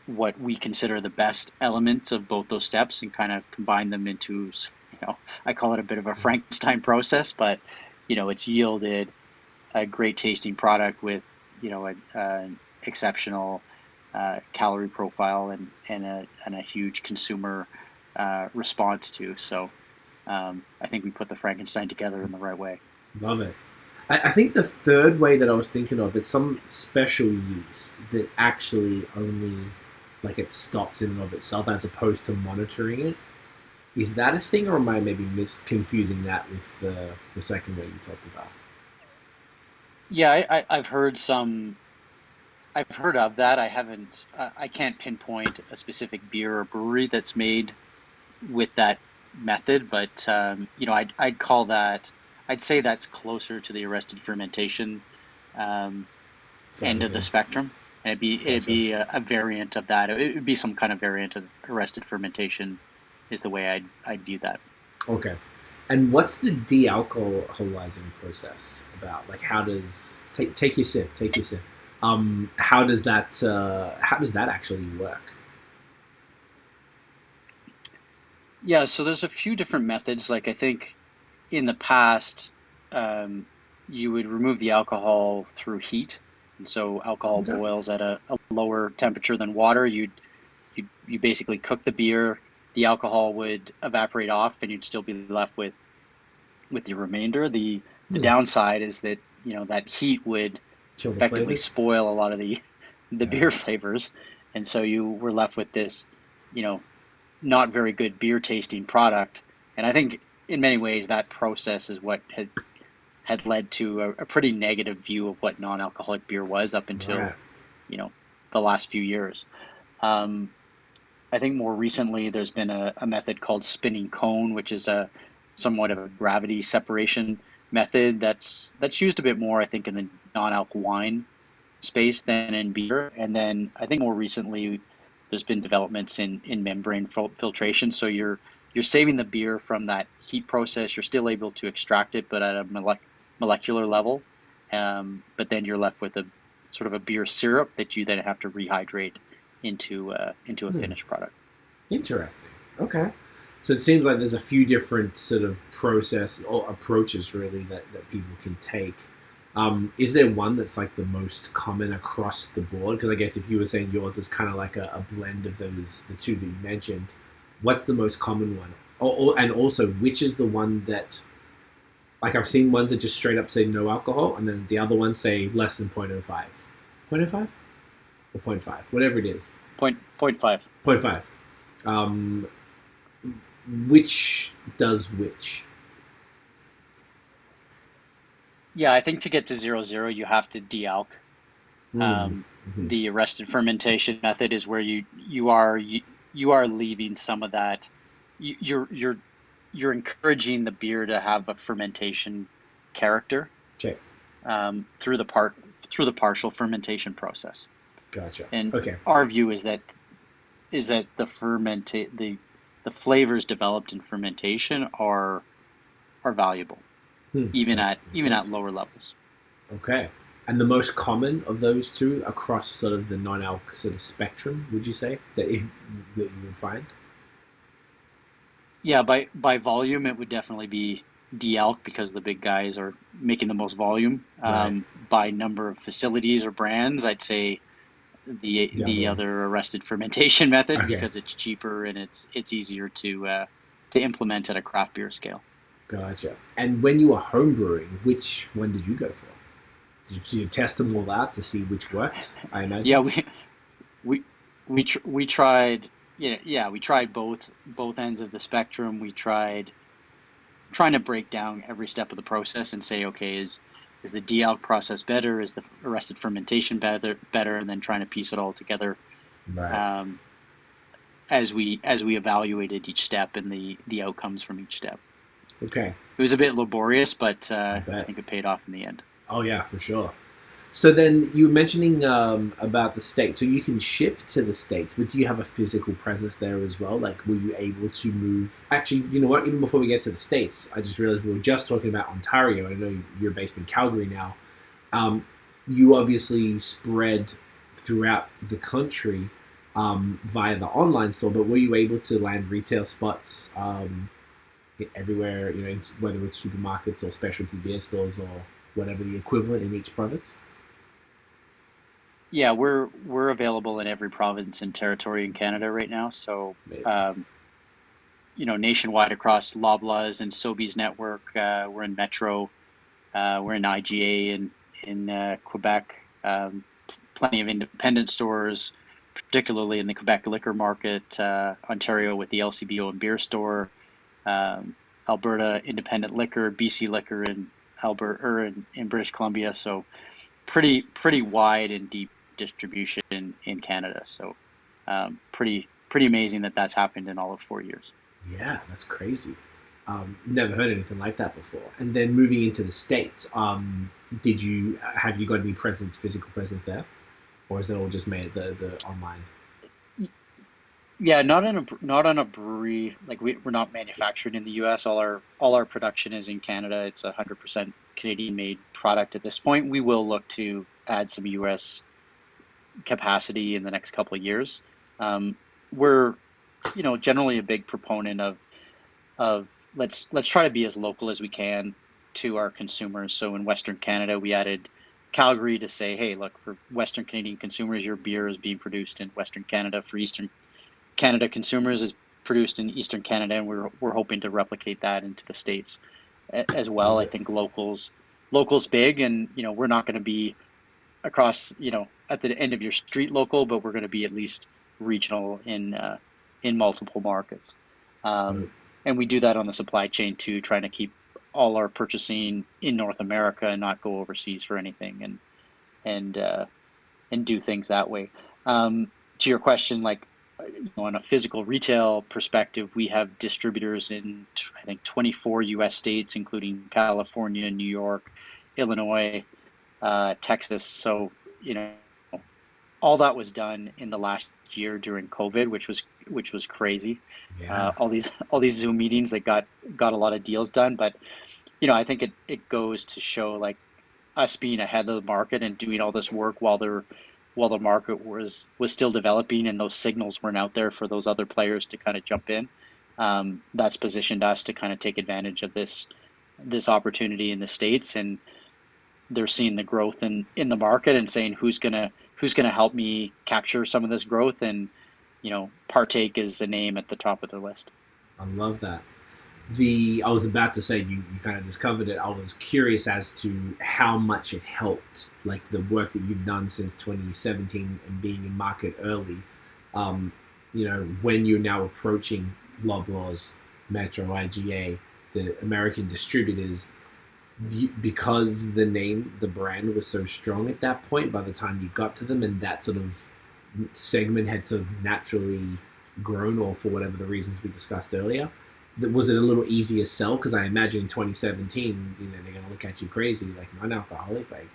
what we consider the best elements of both those steps and kind of combined them into, I call it a bit of a Frankenstein process, but it's yielded a great tasting product with an exceptional calorie profile and a huge consumer response to. So I think we put the Frankenstein together in the right way. Love it. I think the third way that I was thinking of is some special yeast that actually only it stops in and of itself as opposed to monitoring it. Is that a thing, or am I maybe confusing that with the second way you talked about? Yeah, I've heard of that. I can't pinpoint a specific beer or brewery that's made with that method, but I'd say that's closer to the arrested fermentation end of the spectrum. And it'd be a variant of that. It would be some kind of variant of arrested fermentation, is the way I'd view that. Okay. And what's the de-alcoholizing process about? Like, how does take your sip, take your sip. How does that actually work? Yeah, so there's a few different methods. Like I think in the past, you would remove the alcohol through heat, and so alcohol boils at a lower temperature than water. You basically cook the beer, the alcohol would evaporate off, and you'd still be left with the remainder. The downside is that that heat would effectively spoil a lot of the beer flavors, and so you were left with this, not very good beer tasting product. And I think in many ways that process is what had led to a pretty negative view of what non-alcoholic beer was up until the last few years. I think more recently there's been a method called spinning cone, which is a somewhat of a gravity separation method that's used a bit more, I think, in the non-alc wine space than in beer. And then I think more recently there's been developments in membrane filtration. So you're saving the beer from that heat process. You're still able to extract it, but at a molecular level. But then you're left with a sort of a beer syrup that you then have to rehydrate into a finished product. Interesting. Okay. So it seems like there's a few different sort of process or approaches really that people can take. Is there one that's like the most common across the board? Because I guess if you were saying yours is kind of like a blend of the two that you mentioned, what's the most common one? And also, which is the one that, like I've seen ones that just straight up say no alcohol, and then the other ones say less than 0.05. 0.05? Or 0.5, whatever it is. 0.5. 0.5. Which does which? Yeah, I think to get to 0.0, you have to de-alc. The arrested fermentation method is where you are leaving some of that. You're encouraging the beer to have a fermentation character. Okay. Through the partial fermentation process. Gotcha. And our view is that the flavors developed in fermentation are valuable, even at lower levels. Okay. And the most common of those two across sort of the non-alc sort of spectrum, would you say that you would find? Yeah, by volume, it would definitely be de-alc because the big guys are making the most volume. Right. By number of facilities or brands, I'd say the other arrested fermentation method, because it's cheaper and it's easier to implement at a craft beer scale. Gotcha. And when you were homebrewing, which one did you go for? Did you test them all out to see which worked? I imagine. Yeah, we tried. We tried both ends of the spectrum. We tried trying to break down every step of the process and say, okay, is the de-alc process better? Is the arrested fermentation better? And then trying to piece it all together, right. As we evaluated each step and the outcomes from each step. Okay. It was a bit laborious, but I think it paid off in the end. Oh yeah, for sure. So then you were mentioning about the States. So you can ship to the States, but do you have a physical presence there as well? Like, were you able to move? Actually, you know what? Even before we get to the States, I just realized we were just talking about Ontario. I know you're based in Calgary now. You obviously spread throughout the country via the online store, but were you able to land retail spots everywhere, whether it's supermarkets or specialty beer stores or whatever the equivalent in each province? Yeah, we're available in every province and territory in Canada right now. So, nationwide across Loblaws and Sobeys network. We're in Metro. We're in IGA in Quebec. Plenty of independent stores, particularly in the Quebec liquor market. Ontario with the LCBO and beer store. Alberta independent liquor, BC liquor in Alberta or in British Columbia. So pretty wide and deep distribution in Canada. So pretty amazing that's happened in all of 4 years. Yeah, that's crazy. Never heard anything like that before. And then moving into the States, have you got any physical presence there, or is it all just made the online? Yeah, not on a brewery. Like we're not manufactured in the U.S. All our production is in Canada. It's 100% Canadian made product at this point. We will look to add some U.S. capacity in the next couple of years. We're generally a big proponent of let's try to be as local as we can to our consumers. So in Western Canada, we added Calgary to say, hey, look, for Western Canadian consumers, your beer is being produced in Western Canada. For Eastern Canada consumers, is produced in Eastern Canada, and we're hoping to replicate that into the States as well. I think locals big, and we're not going to be across at the end of your street local, but we're going to be at least regional in multiple markets. And we do that on the supply chain too, trying to keep all our purchasing in North America and not go overseas for anything, and do things that way. To your question, like on a physical retail perspective, we have distributors in I think 24 U.S. states, including California, New York, Illinois, Texas. So all that was done in the last year during COVID, which was crazy. Yeah. All these Zoom meetings that got a lot of deals done, but I think it goes to show like us being ahead of the market and doing all this work while the market was still developing and those signals weren't out there for those other players to kind of jump in. That's positioned us to kind of take advantage of this opportunity in the States, and they're seeing the growth in the market and saying who's gonna help me capture some of this growth, and Partake is the name at the top of the list. I love that. I was about to say, you kind of just covered it. I was curious as to how much it helped, like the work that you've done since 2017 and being in market early. When you're now approaching Loblaws, Metro, IGA, the American distributors, because the brand was so strong at that point, by the time you got to them, and that sort of segment had sort of naturally grown, or for whatever the reasons we discussed earlier, was it a little easier sell? Because I imagine in 2017, they're going to look at you crazy, like non-alcoholic, like,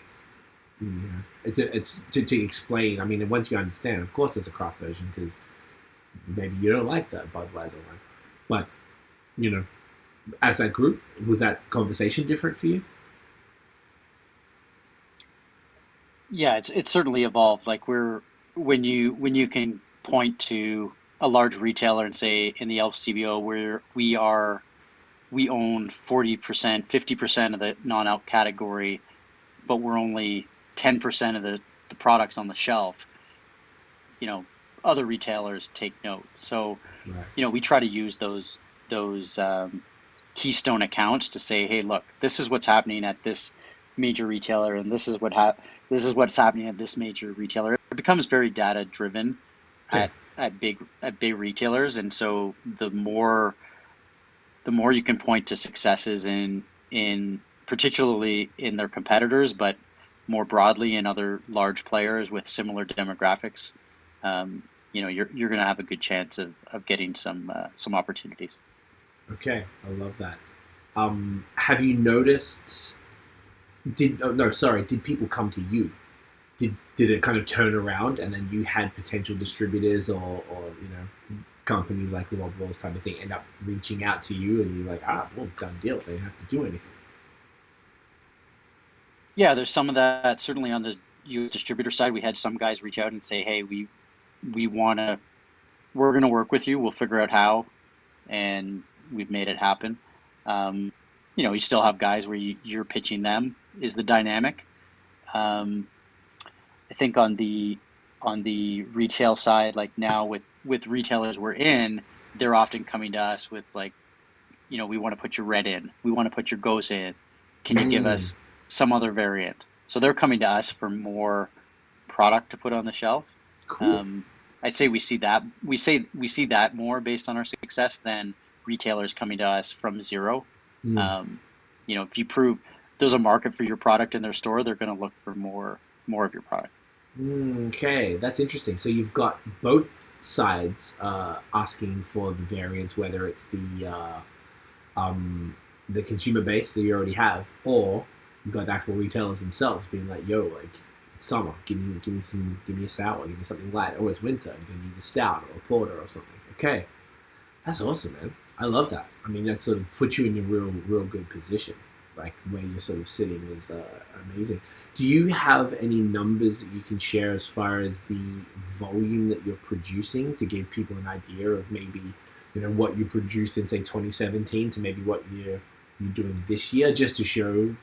it's to explain. I mean, once you understand, of course, there's a craft version, because maybe you don't like that Budweiser one, but as that group, was that conversation different for you? Yeah, it's certainly evolved. Like when you can point to a large retailer and say in the LCBO where we own 40%, 50% of the non-alc category, but we're only 10% of the products on the shelf. Other retailers take note. So, right. We try to use those keystone accounts to say, hey, look, this is what's happening at this major retailer, and this is what's happening at this major retailer. It becomes very data driven at big retailers, and so the more you can point to successes in particularly in their competitors, but more broadly in other large players with similar demographics, you're going to have a good chance of getting some opportunities. Okay, I love that. Have you noticed? Did people come to you? Did it kind of turn around, and then you had potential distributors or companies like Loblaws type of thing end up reaching out to you, and you're like, well, done deal. They don't have to do anything. Yeah, there's some of that. Certainly on the U.S. distributor side, we had some guys reach out and say, hey, we're going to work with you. We'll figure out how, and we've made it happen. You still have guys where you're pitching them is the dynamic. I think on the retail side, like now with retailers we're in, they're often coming to us with like, we want to put your red in, we want to put your Gose in. Can you give us some other variant? So they're coming to us for more product to put on the shelf. Cool. I'd say we see that more based on our success than retailers coming to us from zero. If you prove there's a market for your product in their store, they're going to look for more of your product. Okay, that's interesting. So you've got both sides asking for the variants, whether it's the the consumer base that you already have, or you got the actual retailers themselves being like, "Yo, like it's summer, give me a sour, give me something light. Oh, it's winter, I'm gonna need a stout or a porter or something." Okay, that's awesome, man. I love that. I mean, that sort of puts you in a real good position. Like where you're sort of sitting is amazing. Do you have any numbers that you can share as far as the volume that you're producing to give people an idea of maybe, what you produced in say 2017 to maybe what you're doing this year, just to show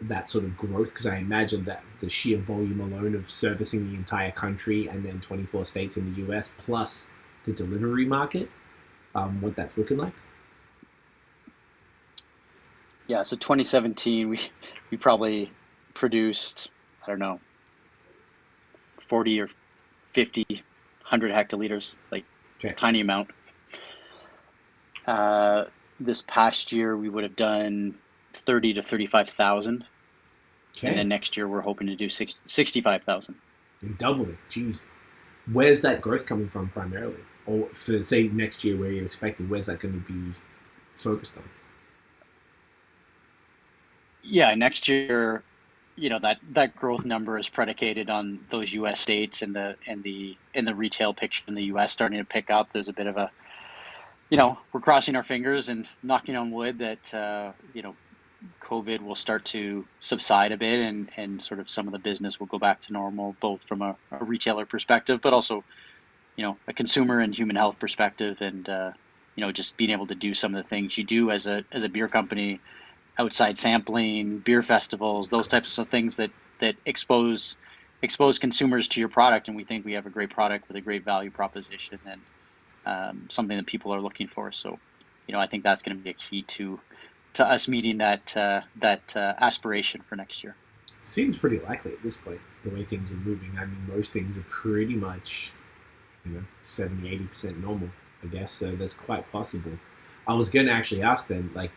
that sort of growth? Because I imagine that the sheer volume alone of servicing the entire country and then 24 states in the US plus the delivery market, what that's looking like. Yeah, so 2017, we probably produced, I don't know, 40 or 50, 100 hectoliters, like Okay. tiny amount. This past year, we would have done 30 to 35,000. Okay. And then next year, we're hoping to do 65,000. You doubled it. Jeez. Where's that growth coming from primarily? Or for, say, next year where you're expecting, where's that going to be focused on? Yeah, next year, that growth number is predicated on those U.S. states and the retail picture in the U.S. starting to pick up. There's a bit of a, we're crossing our fingers and knocking on wood that COVID will start to subside a bit and sort of some of the business will go back to normal, both from a retailer perspective, but also, a consumer and human health perspective, and just being able to do some of the things you do as a beer company. Outside sampling, beer festivals, those types of things that expose consumers to your product, and we think we have a great product with a great value proposition and something that people are looking for. So, I think that's going to be a key to us meeting that aspiration for next year. Seems pretty likely at this point, the way things are moving. I mean, most things are pretty much, 70-80% normal, I guess. So that's quite possible. I was going to actually ask them, like,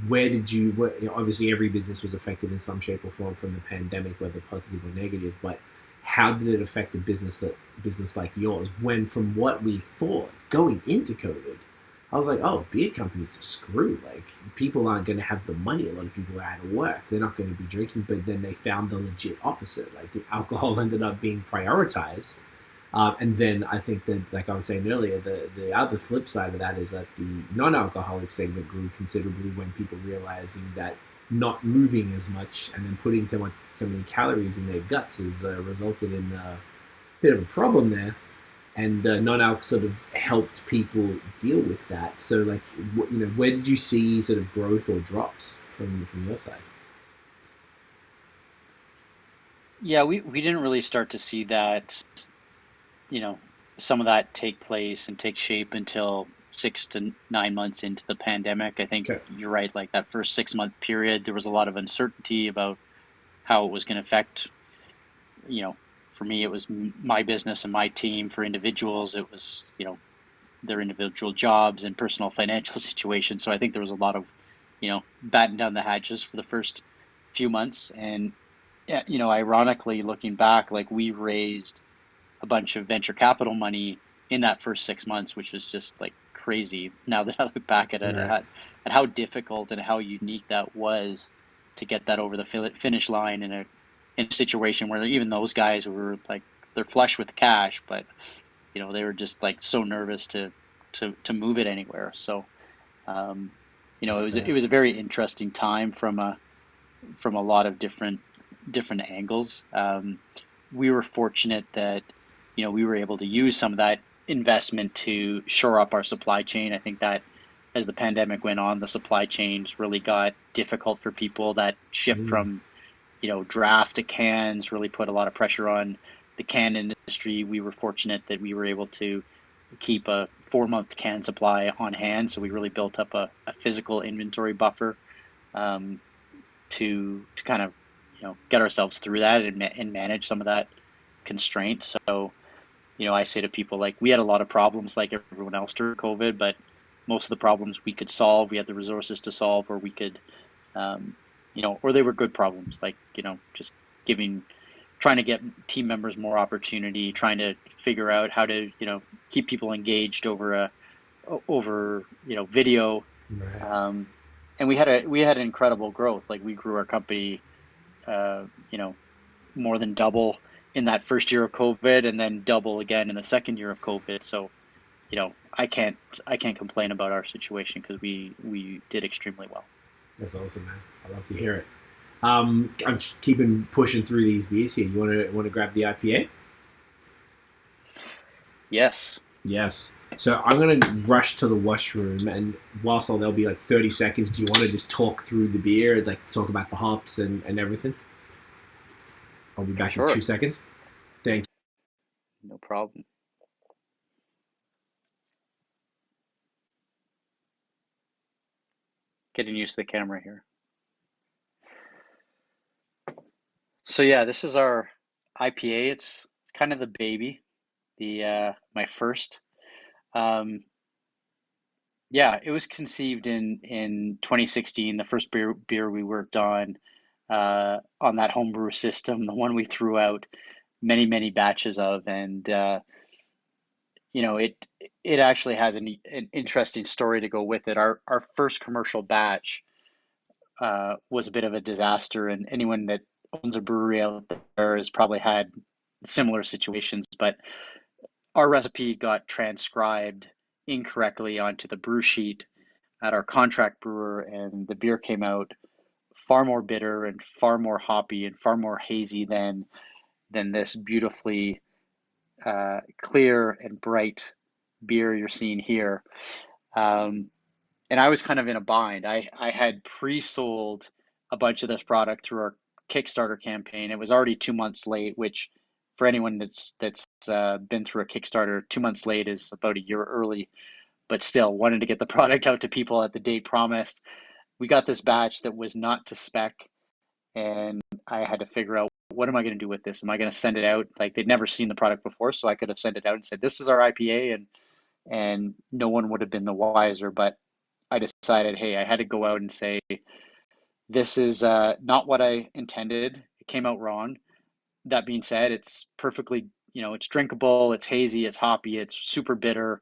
where did you, obviously every business was affected in some shape or form from the pandemic, whether positive or negative, but how did it affect a business like yours when, from what we thought going into COVID, I was like, oh, beer companies are screwed. Like, people aren't going to have the money. A lot of people are out of work. They're not going to be drinking. But then they found the legit opposite. Like, the alcohol ended up being prioritized. And then I think that, like I was saying earlier, the other flip side of that is that the non-alcoholic segment grew considerably when people realizing that not moving as much and then putting so many calories in their guts has resulted in a bit of a problem there. And non-alc sort of helped people deal with that. So, like, where did you see sort of growth or drops from your side? Yeah, we didn't really start to see that, some of that take place and take shape until 6 to 9 months into the pandemic. I think You're right. Like that first 6-month period, there was a lot of uncertainty about how it was going to affect, for me, it was my business and my team. For individuals, it was, their individual jobs and personal financial situations. So I think there was a lot of, batten down the hatches for the first few months. And, ironically, looking back, like we raised a bunch of venture capital money in that first 6 months, which was just like crazy. Now that I look back at it, at how difficult and how unique that was to get that over the finish line in a situation where even those guys were like, they're flush with cash, but they were just like so nervous to move it anywhere. So, it was a very interesting time from a lot of different angles. We were fortunate that, we were able to use some of that investment to shore up our supply chain. I think that as the pandemic went on, the supply chains really got difficult for people. That shift from, draft to cans really put a lot of pressure on the can industry. We were fortunate that we were able to keep a 4-month can supply on hand. So we really built up a physical inventory buffer to kind of, get ourselves through that and manage some of that constraint. So, I say to people, like, we had a lot of problems like everyone else during COVID, but most of the problems we could solve, we had the resources to solve, or we could, or they were good problems, like, just trying to get team members more opportunity, trying to figure out how to, keep people engaged over video, Right. And we had incredible growth. Like we grew our company, you know, more than double in that first year of COVID, and then double again in the second year of COVID. So, you know, I can't complain about our situation because we did extremely well. That's awesome, man. I love to hear it. I'm just keeping pushing through these beers here. You want to grab the IPA? Yes. Yes. So I'm gonna rush to the washroom, and whilst there'll be like 30 seconds, do you want to just talk through the beer, like talk about the hops and everything? I'll be back in Sure. 2 seconds. Thank No problem. Getting used to the camera here. So yeah, this is our IPA. It's kind of the baby, the my first. Um, yeah, it was conceived in 2016, the first beer we worked on that homebrew system, the one we threw out many batches of, and you know, it actually has an interesting story to go with it. Our first commercial batch was a bit of a disaster, and anyone that owns a brewery out there has probably had similar situations. But our recipe got transcribed incorrectly onto the brew sheet at our contract brewer, and the beer came out far more bitter and far more hoppy and far more hazy than this beautifully clear and bright beer you're seeing here. Um, and I was kind of in a bind. I had pre-sold a bunch of this product through our Kickstarter campaign. It was already 2 months late, which for anyone that's been through a Kickstarter, 2 months late is about a year early, but still wanted to get the product out to people at the date promised. We got this batch that was not to spec, and I had to figure out what am I going to do with this? Am I going to send it out? Like they'd never seen the product before, so I could have sent it out and said, "This is our IPA," and no one would have been the wiser. But I decided, hey, I had to go out and say, this is not what I intended. It came out wrong. That being said, it's perfectly, you know, it's drinkable, it's hazy, it's hoppy, it's super bitter.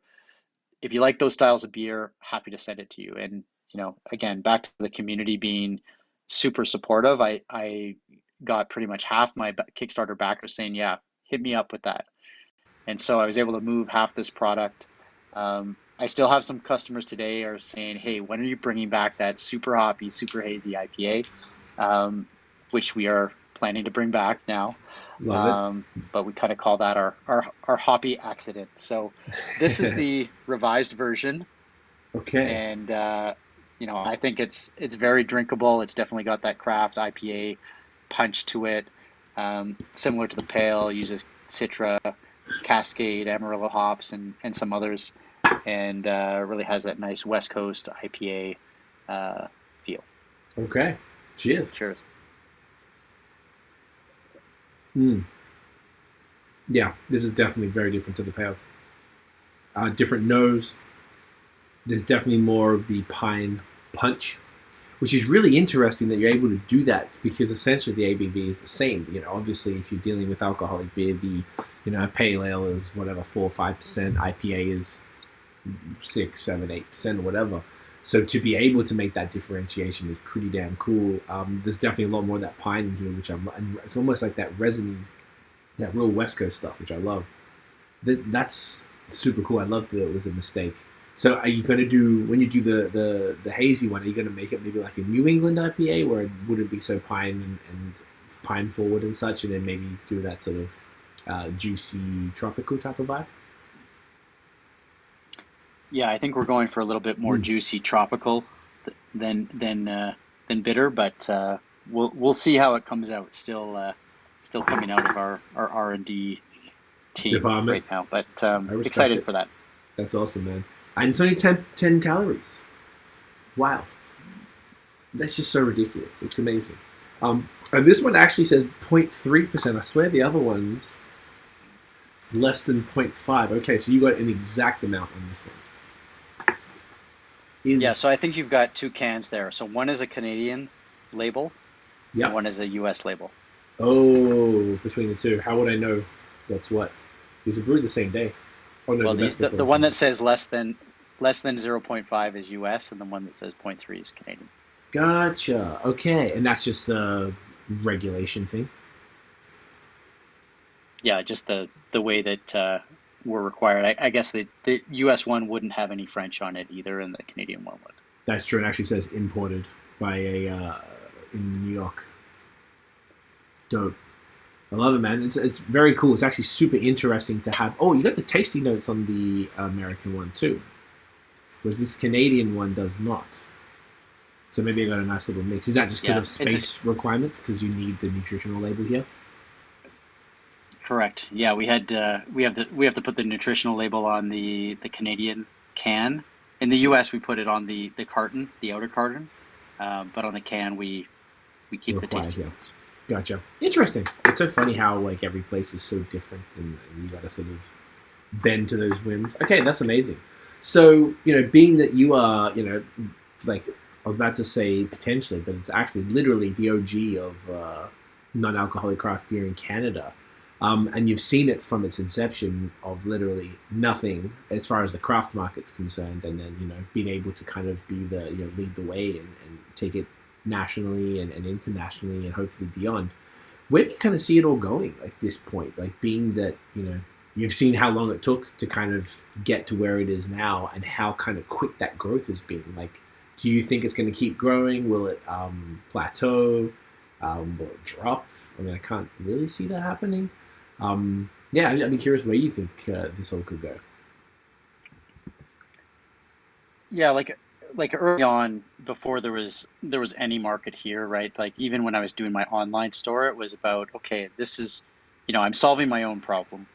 If you like those styles of beer, happy to send it to you. And, you know, again, back to the community being super supportive, I got pretty much half my Kickstarter backers saying, yeah, hit me up with that. And so I was able to move half this product. I still have some customers today are saying, "Hey, when are you bringing back that super hoppy, super hazy IPA?" Which we are planning to bring back now. you. Love it. But we kind of call that our hoppy accident. So this is the revised version, Okay. and you know, I think it's very drinkable. It's definitely got that craft IPA punch to it. Similar to the Pale, uses Citra, Cascade, Amarillo hops, and some others, and really has that nice West Coast IPA feel. Okay. Cheers. Cheers. Mm. Yeah, this is definitely very different to the Pale. Different nose. There's definitely more of the pine punch, which is really interesting that you're able to do that because essentially the ABV is the same. You know, obviously if you're dealing with alcoholic beer, a pale ale is whatever 4 or 5%, IPA is 6, 7, 8% or whatever. So to be able to make that differentiation is pretty damn cool. There's definitely a lot more of that pine in here, which and it's almost like that resiny, that real West Coast stuff, which I love. That's super cool. I love that it was a mistake. So are you going to do, when you do the hazy one, are you going to make it maybe like a New England IPA where it wouldn't be so pine and pine forward and such, and then maybe do that sort of juicy tropical type of vibe? Yeah, I think we're going for a little bit more juicy tropical than bitter, but we'll see how it comes out. Still coming out of our R&D team Department. right now, but excited for that. That's awesome, man. And it's only 10 calories. Wow. That's just so ridiculous. It's amazing. And this one actually says 0.3%. I swear the other one's less than 0.5. Okay, so you got an exact amount on this one. Yeah, so I think you've got two cans there. So one is a Canadian label, and one is a US label. Oh, between the two. How would I know what's what? These are brewed the same day. Oh, no, Well, the one that says less than less than 0.5 is US, and the one that says 0.3 is Canadian. Gotcha. Okay, and that's just a regulation thing. Yeah, just the way that we're required. I guess the US one wouldn't have any French on it either, and the Canadian one would. That's true. It actually says imported by a in New York. Dope. I love it, man. It's very cool. It's actually super interesting to have. Oh, you got the tasty notes on the American one too, whereas this Canadian one does not. So maybe I got a nice little mix. Is that just because of space requirements? Because you need the nutritional label here. Correct. Yeah, we have to put the nutritional label on the Canadian can. In the U.S., we put it on the carton, the outer carton, but on the can we keep the tasty notes. Gotcha. Interesting. It's so funny how like every place is so different, and you got to sort of bend to those whims. Okay, that's amazing. So being that you are, like I was about to say potentially, but it's actually literally the OG of non-alcoholic craft beer in Canada. And you've seen it from its inception of literally nothing as far as the craft market's concerned, and then being able to kind of be the lead the way and take it nationally and internationally and hopefully beyond. Where do you kind of see it all going at this point? Like being that you've seen how long it took to kind of get to where it is now, and how kind of quick that growth has been. Like, do you think it's going to keep growing? Will it plateau? Will it drop? I mean, I can't really see that happening. Yeah, I'd be curious where you think this all could go. Yeah, like early on, before there was any market here, right? Like even when I was doing my online store, it was about, okay, this is, I'm solving my own problem.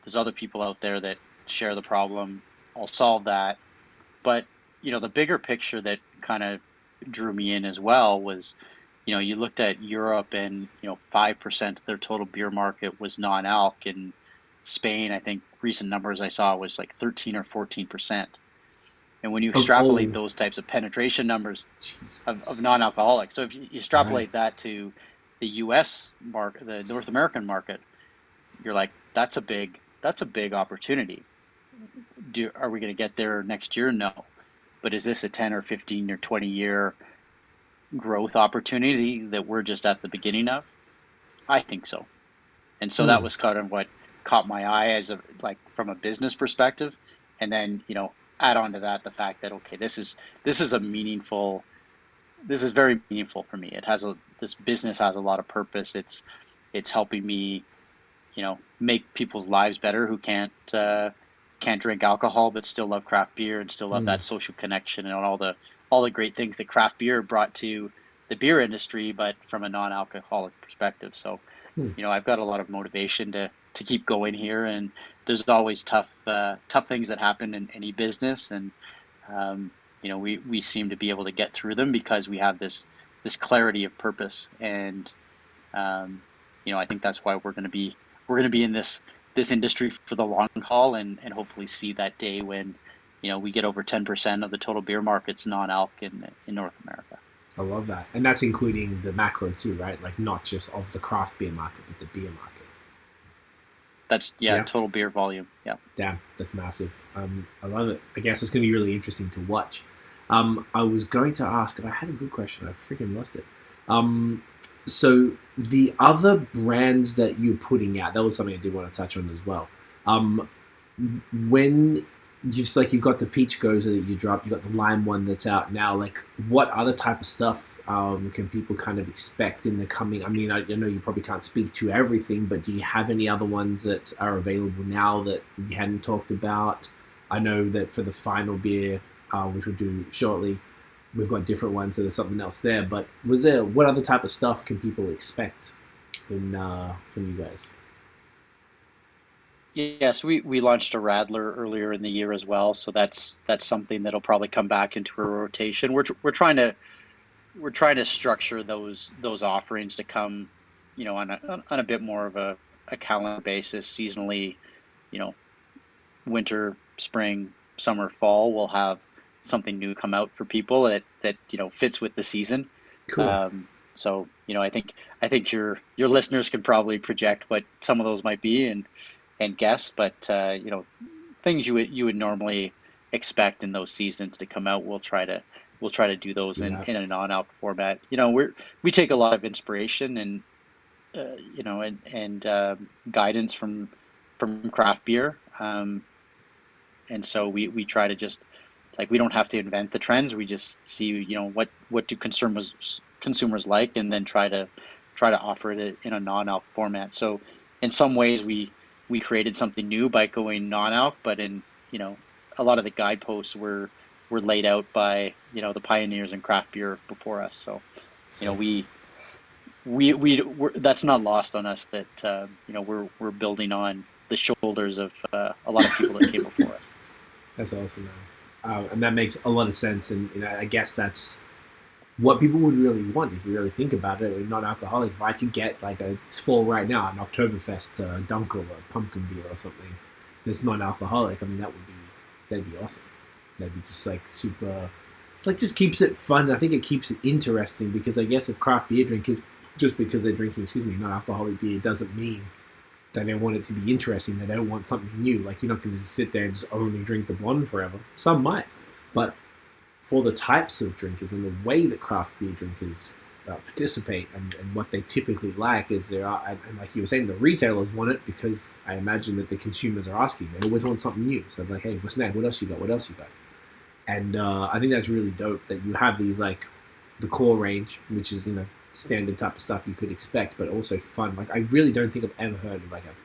There's other people out there that share the problem. I'll solve that. But, the bigger picture that kind of drew me in as well was, you looked at Europe and, 5% of their total beer market was non-alc. In Spain, I think recent numbers I saw was like 13 or 14%. And when you extrapolate those types of penetration numbers of non-alcoholic, so if you extrapolate that to the U.S. market, the North American market, you're like, that's a big opportunity. Are we going to get there next year? No. But is this a 10 or 15 or 20 year growth opportunity that we're just at the beginning of? I think so. And so that was kind of what caught my eye from a business perspective. And then, add on to that the fact that, okay, this is very meaningful for me. This business has a lot of purpose. It's helping me, make people's lives better who can't drink alcohol but still love craft beer and still love that social connection and all the great things that craft beer brought to the beer industry, but from a non-alcoholic perspective. So, I've got a lot of motivation to keep going here, and there's always tough things that happen in any business, and we seem to be able to get through them because we have this clarity of purpose, and I think that's why we're going to be in this industry for the long haul, and hopefully see that day when we get over 10% of the total beer market's non-alc in North America. I love that. And that's including the macro too, right? Like not just of the craft beer market, but the beer market. That's, total beer volume. Yeah. Damn, that's massive. I love it. I guess it's going to be really interesting to watch. I was going to ask, I had a good question. I freaking lost it. So the other brands that you're putting out, that was something I did want to touch on as well. When you've got the peach Gose that you dropped, you got the lime one that's out now. Like, what other type of stuff can people kind of expect in the coming? I mean, I know you probably can't speak to everything, but do you have any other ones that are available now that we hadn't talked about? I know that for the final beer, which we'll do shortly, we've got different ones, so there's something else there. But what other type of stuff can people expect from you guys? Yes, we launched a Radler earlier in the year as well, so that's something that'll probably come back into a rotation. We're trying to structure those offerings to come, on a bit more of a calendar basis, seasonally, winter, spring, summer, fall. We'll have something new come out for people that fits with the season. Cool. So I think your listeners can probably project what some of those might be and guess, but things you would normally expect in those seasons to come out, we'll try to do those Yeah. in a non-alc format. We take a lot of inspiration and guidance from craft beer, and so we try to just, like, we don't have to invent the trends. We just see, what do consumers like, and then try to offer it in a non-alc format. So in some ways we created something new by going non-alc, but in, a lot of the guideposts were laid out by, the pioneers in craft beer before us. So, So we're, that's not lost on us that, we're building on the shoulders of a lot of people that came before us. that's awesome, man. And that makes a lot of sense. And I guess that's what people would really want if you really think about it. We're non-alcoholic. If I could get, like, it's fall right now, an Oktoberfest Dunkel or pumpkin beer or something that's non-alcoholic, I mean, that'd be awesome. That'd be just like super, like, just keeps it fun. I think it keeps it interesting, because I guess if craft beer drinkers, just because they're drinking, non-alcoholic beer, doesn't mean that they want it to be interesting. They don't want something new. Like, you're not going to just sit there and just only drink the blonde forever. Some might, but for the types of drinkers and the way that craft beer drinkers participate, and what they typically like is and like you were saying, the retailers want it because I imagine that the consumers are asking. They always want something new. So they're like, hey, what's next? What else you got? What else you got? And I think that's really dope that you have these, like, the core range, which is, standard type of stuff you could expect, but also fun. Like, I really don't think I've ever heard of, like, a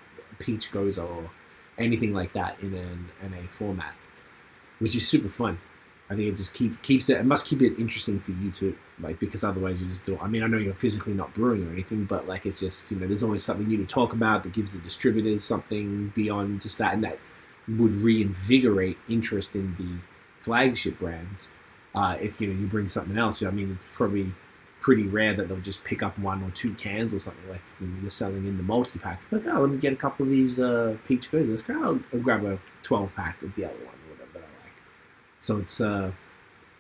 peach Gose or anything like that in a format, which is super fun. I think it just keeps it. It must keep it interesting for you too, like, because otherwise you just do. I mean, I know you're physically not brewing or anything, but, like, it's just, there's always something new to talk about that gives the distributors something beyond just that, and that would reinvigorate interest in the flagship brands. If you bring something else, I mean, it's probably pretty rare that they'll just pick up 1 or 2 cans or something, like when you're selling in the multi-pack. Like, oh, let me get a couple of these peach Gose. Let's go. I'll grab a 12-pack of the other one or whatever that I like. So it's, I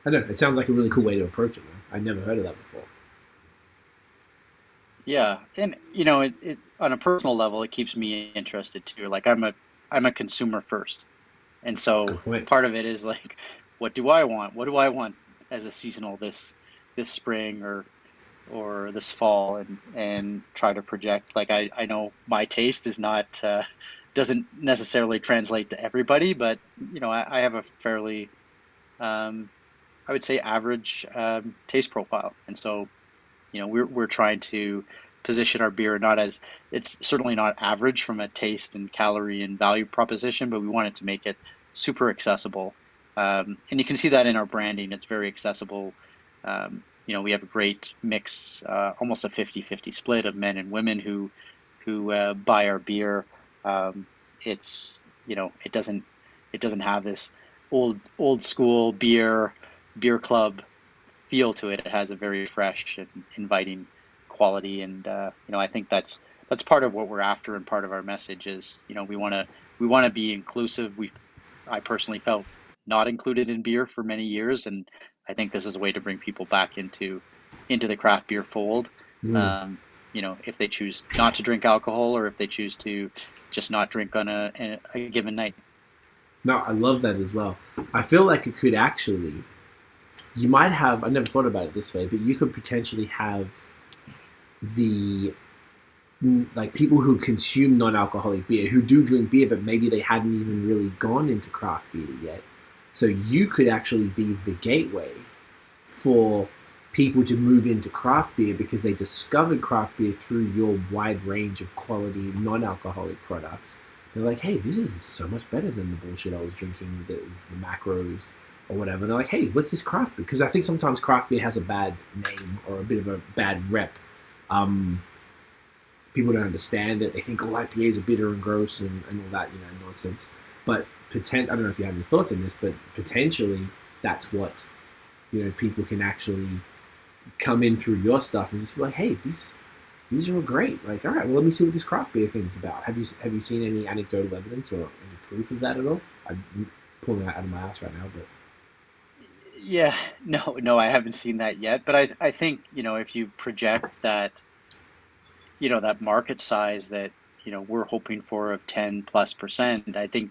don't know. It sounds like a really cool way to approach it, man. I never heard of that before. Yeah, and it on a personal level, it keeps me interested too. Like, I'm a consumer first, and so Good point. part of it is, like, what do I want? What do I want as a seasonal this spring or this fall, and try to project. Like, I know my taste is not doesn't necessarily translate to everybody, but I have a fairly I would say average taste profile, and so we're trying to position our beer not as, it's certainly not average from a taste and calorie and value proposition, but we wanted to make it super accessible. And you can see that in our branding. It's very accessible. We have a great mix, almost a 50-50 split of men and women who buy our beer. It's, it doesn't have this old school beer club feel to it. It has a very fresh and inviting quality, and I think that's part of what we're after, and part of our message is, we want to be inclusive. I personally felt not included in beer for many years, and I think this is a way to bring people back into the craft beer fold. If they choose not to drink alcohol, or if they choose to just not drink on a given night. No, I love that as well. I feel like it could actually, you might have, I never thought about it this way, but you could potentially have the, like, people who consume non-alcoholic beer, who do drink beer, but maybe they hadn't even really gone into craft beer yet. So you could actually be the gateway for people to move into craft beer, because they discovered craft beer through your wide range of quality non-alcoholic products. They're like, hey, this is so much better than the bullshit I was drinking, the macros or whatever. And they're like, hey, what's this craft beer? Because I think sometimes craft beer has a bad name or a bit of a bad rep. People don't understand it. They think all IPAs are bitter and gross and all that, nonsense. But I don't know if you have any thoughts on this, but potentially that's what, people can actually come in through your stuff and just be like, hey, these are all great. Like, all right, well, let me see what this craft beer thing is about. Have you seen any anecdotal evidence or any proof of that at all? I'm pulling that out of my ass right now, but Yeah, no, I haven't seen that yet. But I think, if you project that, that market size that, we're hoping for of 10+%, I think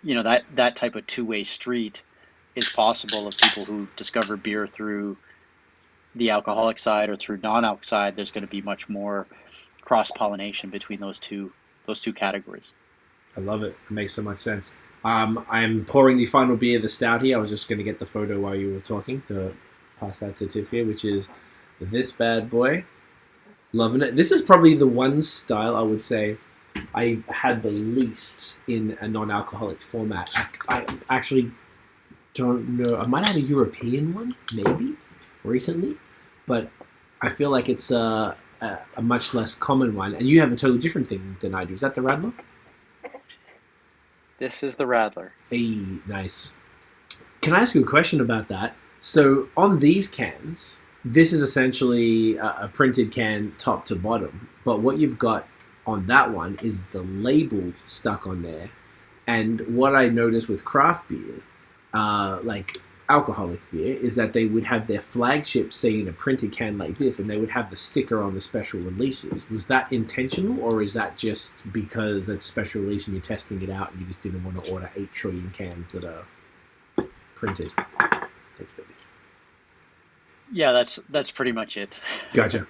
that type of two-way street is possible of people who discover beer through the alcoholic side or through non-alc side. There's going to be much more cross-pollination between those two categories. I love it. It makes so much sense. I'm pouring the final beer, the Stout here. I was just going to get the photo while you were talking to pass that to Tiff here, which is this bad boy. Loving it. This is probably the one style I would say I had the least in a non-alcoholic format. I actually don't know. I might have a European one, maybe, recently, but I feel like it's a much less common one. And you have a totally different thing than I do. Is that the Radler? This is the Radler. Hey, nice. Can I ask you a question about that? So on these cans, this is essentially a printed can top to bottom, but what you've got on that one is the label stuck on there. And what I noticed with craft beer, like alcoholic beer, is that they would have their flagship, say, in a printed can like this, and they would have the sticker on the special releases. Was that intentional, or is that just because it's special release and you're testing it out and you just didn't want to order 8 trillion cans that are printed? Thanks, baby. Yeah, that's pretty much it. Gotcha.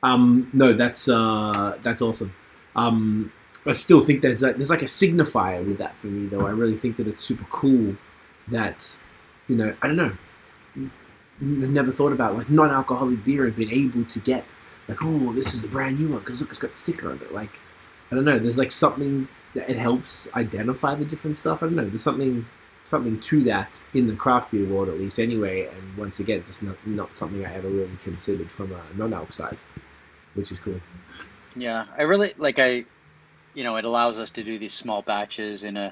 No, that's awesome. I still think there's like a signifier with that for me, though. I really think that it's super cool that, I don't know, never thought about like non-alcoholic beer and been able to get like, oh, this is a brand new one because look, it's got the sticker on it. Like, I don't know, there's like something that it helps identify the different stuff. I don't know, there's something to that in the craft beer world, at least anyway. And once again, just not something I ever really considered from a non-alc side, which is cool. Yeah, I really it allows us to do these small batches in an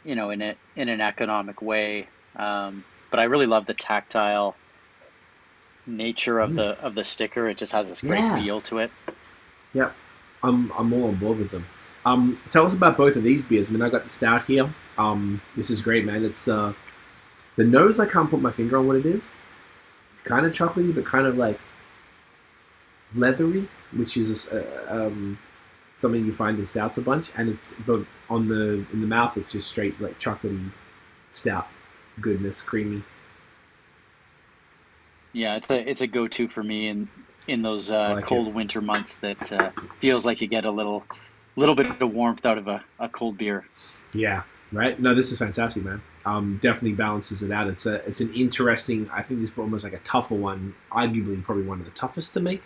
economic way. But I really love the tactile nature of the sticker. It just has this great feel to it. Yeah, I'm all on board with them. Tell us about both of these beers. I mean, I got the Stout here. This is great, man. It's the nose. I can't put my finger on what it is. It's kind of chocolatey, but kind of like leathery, which is something you find in stouts a bunch. And but in the mouth, it's just straight like chocolatey stout goodness, creamy. Yeah, it's a go-to for me in those like cold winter months. That feels like you get a little bit of warmth out of a cold beer. Yeah, right. No, this is fantastic, man. Definitely balances it out. It's an interesting. I think this is almost like a tougher one. Arguably, probably one of the toughest to make.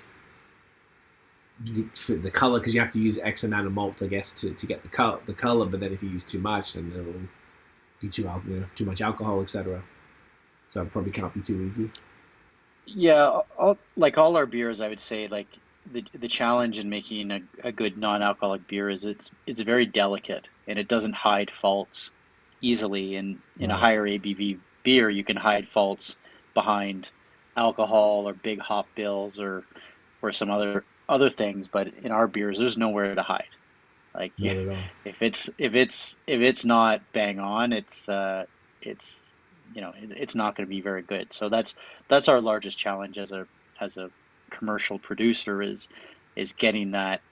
For the color, because you have to use X amount of malt, I guess, to get the color. But then if you use too much, then it'll be too much alcohol, etc. So it probably can't be too easy. Yeah, all our beers, I would say, like the challenge in making a good non-alcoholic beer is it's very delicate and it doesn't hide faults easily. And in a higher ABV beer, you can hide faults behind alcohol or big hop bills or some other things, but in our beers, there's nowhere to hide. Like if it's not bang on, it's not going to be very good. So that's our largest challenge as a commercial producer is getting that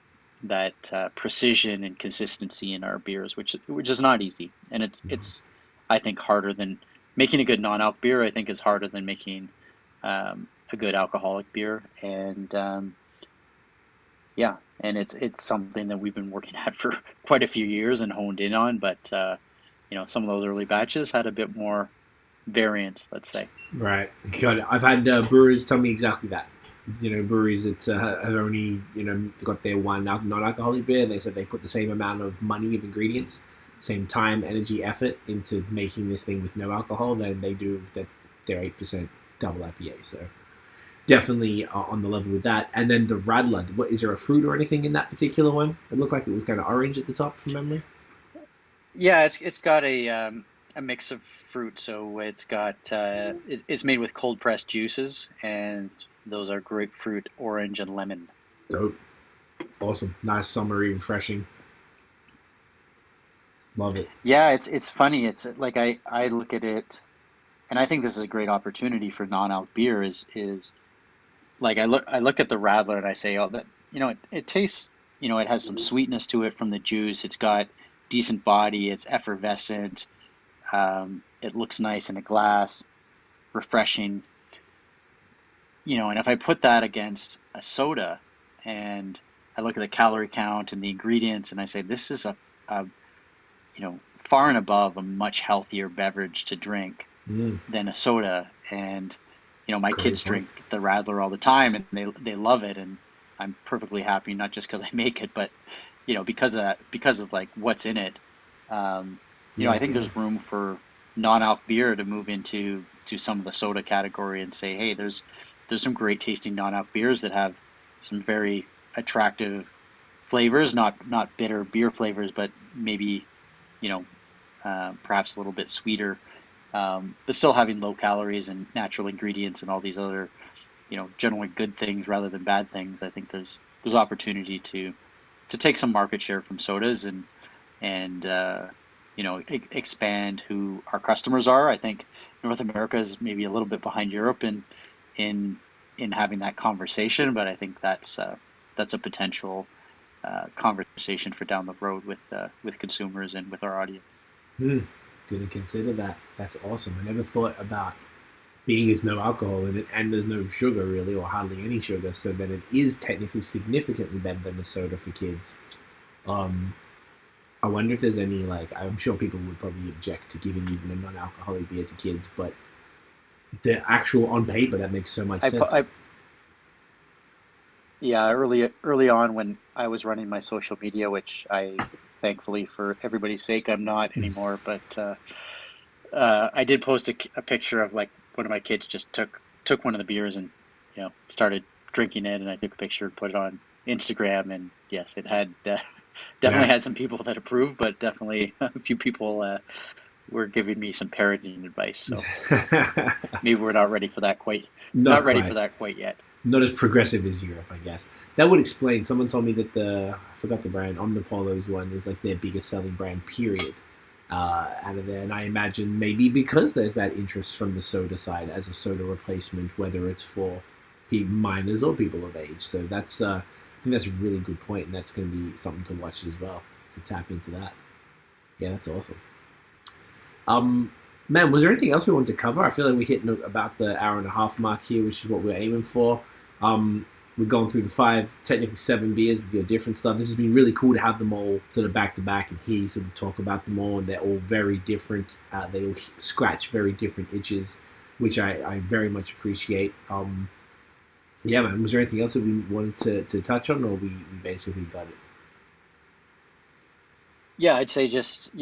precision and consistency in our beers, which is not easy, and it's I think harder than making a good non-alc beer. I think is harder than making a good alcoholic beer, and and it's something that we've been working at for quite a few years and honed in on. But some of those early batches had a bit more variance, let's say. Right, got it. I've had brewers tell me exactly that. Breweries that have only got their one non-alcoholic beer, and they said they put the same amount of money of ingredients, same time, energy, effort into making this thing with no alcohol than they do their 8% double IPA. So definitely on the level with that. And then the Radler, is there a fruit or anything in that particular one? It looked like it was kind of orange at the top from memory. Yeah, it's got a mix of fruit. So it's got it's made with cold pressed juices, and those are grapefruit, orange, and lemon. Dope. Awesome. Nice, summery, refreshing. Love it. Yeah, it's funny. It's like I look at it, and I think this is a great opportunity for non-alc beer. Is like I look at the Radler and I say, oh, that it tastes it has some sweetness to it from the juice. It's got decent body. It's effervescent. It looks nice in a glass, refreshing. And if I put that against a soda and I look at the calorie count and the ingredients and I say, this is a far and above a much healthier beverage to drink than a soda. And, my Great kids point. drink the Radler all the time and they love it. And I'm perfectly happy, not just because I make it, but, because of like what's in it. I think there's room for non-alc beer to move into some of the soda category and say, hey, there's some great tasting non-alc beers that have some very attractive flavors, not bitter beer flavors, but maybe, perhaps a little bit sweeter, but still having low calories and natural ingredients and all these other, generally good things rather than bad things. I think there's opportunity to take some market share from sodas and expand who our customers are. I think North America is maybe a little bit behind Europe in having that conversation, but I think that's a potential conversation for down the road with consumers and with our audience. Didn't consider that. That's awesome. I never thought about being there's no alcohol in it and there's no sugar really, or hardly any sugar, so that it is technically significantly better than a soda for kids. I wonder if there's any, I'm sure people would probably object to giving even a non-alcoholic beer to kids, but the actual on paper, that makes so much sense. Early on when I was running my social media, which I thankfully for everybody's sake I'm not anymore, but I did post a picture of like one of my kids just took one of the beers and started drinking it, and I took a picture and put it on Instagram, and yes, it had definitely had some people that approved, but definitely a few people were giving me some parenting advice. So maybe we're not ready for that quite. Not ready for that quite yet. Not as progressive as Europe, I guess. That would explain. Someone told me that I forgot the brand, Omnipolo's one is like their biggest selling brand, period, out of there. And I imagine maybe because there's that interest from the soda side as a soda replacement, whether it's for minors or people of age. So that's, I think that's a really good point, and that's going to be something to watch as well, to tap into that. Yeah, that's awesome. Man, was there anything else we wanted to cover? I feel like we're hitting about the hour and a half mark here, which is what we're aiming for. We've gone through the 5, technically 7 beers with your different stuff. This has been really cool to have them all sort of back to back and hear you sort of talk about them all, and they're all very different. They all scratch very different itches, which I very much appreciate. Yeah, man, was there anything else that we wanted to touch on, or we basically got it? Yeah, I'd say just,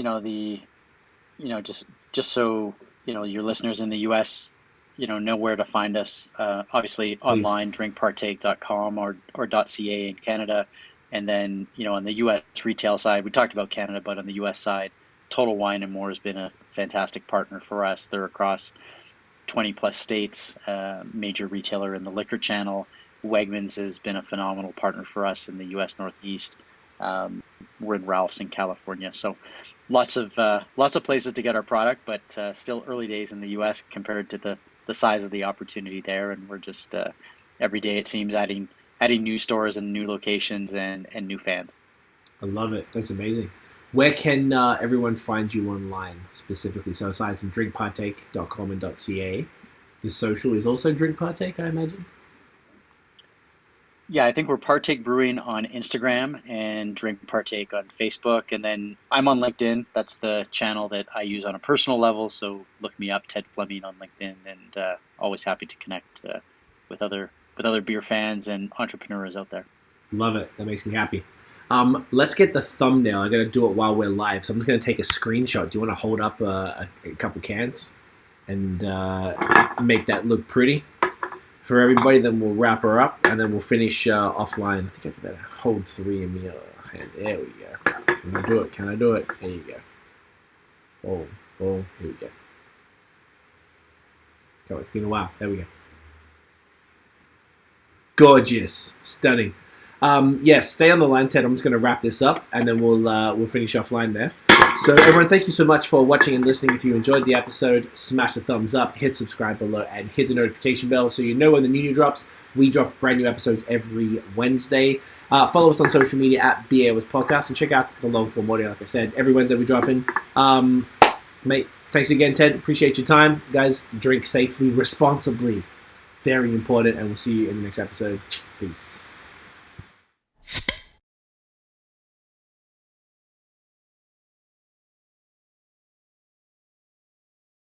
just so, your listeners in the US, know where to find us. Obviously, Please. Online, drinkpartake.com or .ca in Canada. And then, on the US retail side, we talked about Canada, but on the US side, Total Wine & More has been a fantastic partner for us. They're across 20 plus states, major retailer in the liquor channel. Wegmans has been a phenomenal partner for us in the US Northeast. We're in Ralph's in California, so lots of places to get our product, but still early days in the U.S. compared to the size of the opportunity there, and we're just every day it seems adding new stores and new locations and new fans. I love it. That's amazing. Where can everyone find you online specifically? So aside from drinkpartake.com and .ca, the social is also Drink Partake, I imagine? Yeah, I think we're Partake Brewing on Instagram and Drink Partake on Facebook. And then I'm on LinkedIn. That's the channel that I use on a personal level. So look me up, Ted Fleming on LinkedIn, and always happy to connect with other beer fans and entrepreneurs out there. Love it. That makes me happy. Let's get the thumbnail. I got to do it while we're live. So I'm just going to take a screenshot. Do you want to hold up a couple cans and make that look pretty for everybody? Then we'll wrap her up, and then we'll finish offline. I think I better hold 3 in my hand. There we go. Can I do it? Can I do it? There you go. Boom. Boom. Here we go. Oh, it's been a while. There we go. Gorgeous. Stunning. Yes, stay on the line, Ted. I'm just going to wrap this up, and then we'll finish offline there. So everyone, thank you so much for watching and listening. If you enjoyed the episode, smash the thumbs up, hit subscribe below, and hit the notification bell so you know when the new drops. We drop brand new episodes every Wednesday. Follow us on social media at BAOS Podcast and check out the long form audio. Like I said, every Wednesday we drop in. Mate, thanks again, Ted. Appreciate your time. Guys, drink safely, responsibly. Very important, and we'll see you in the next episode. Peace.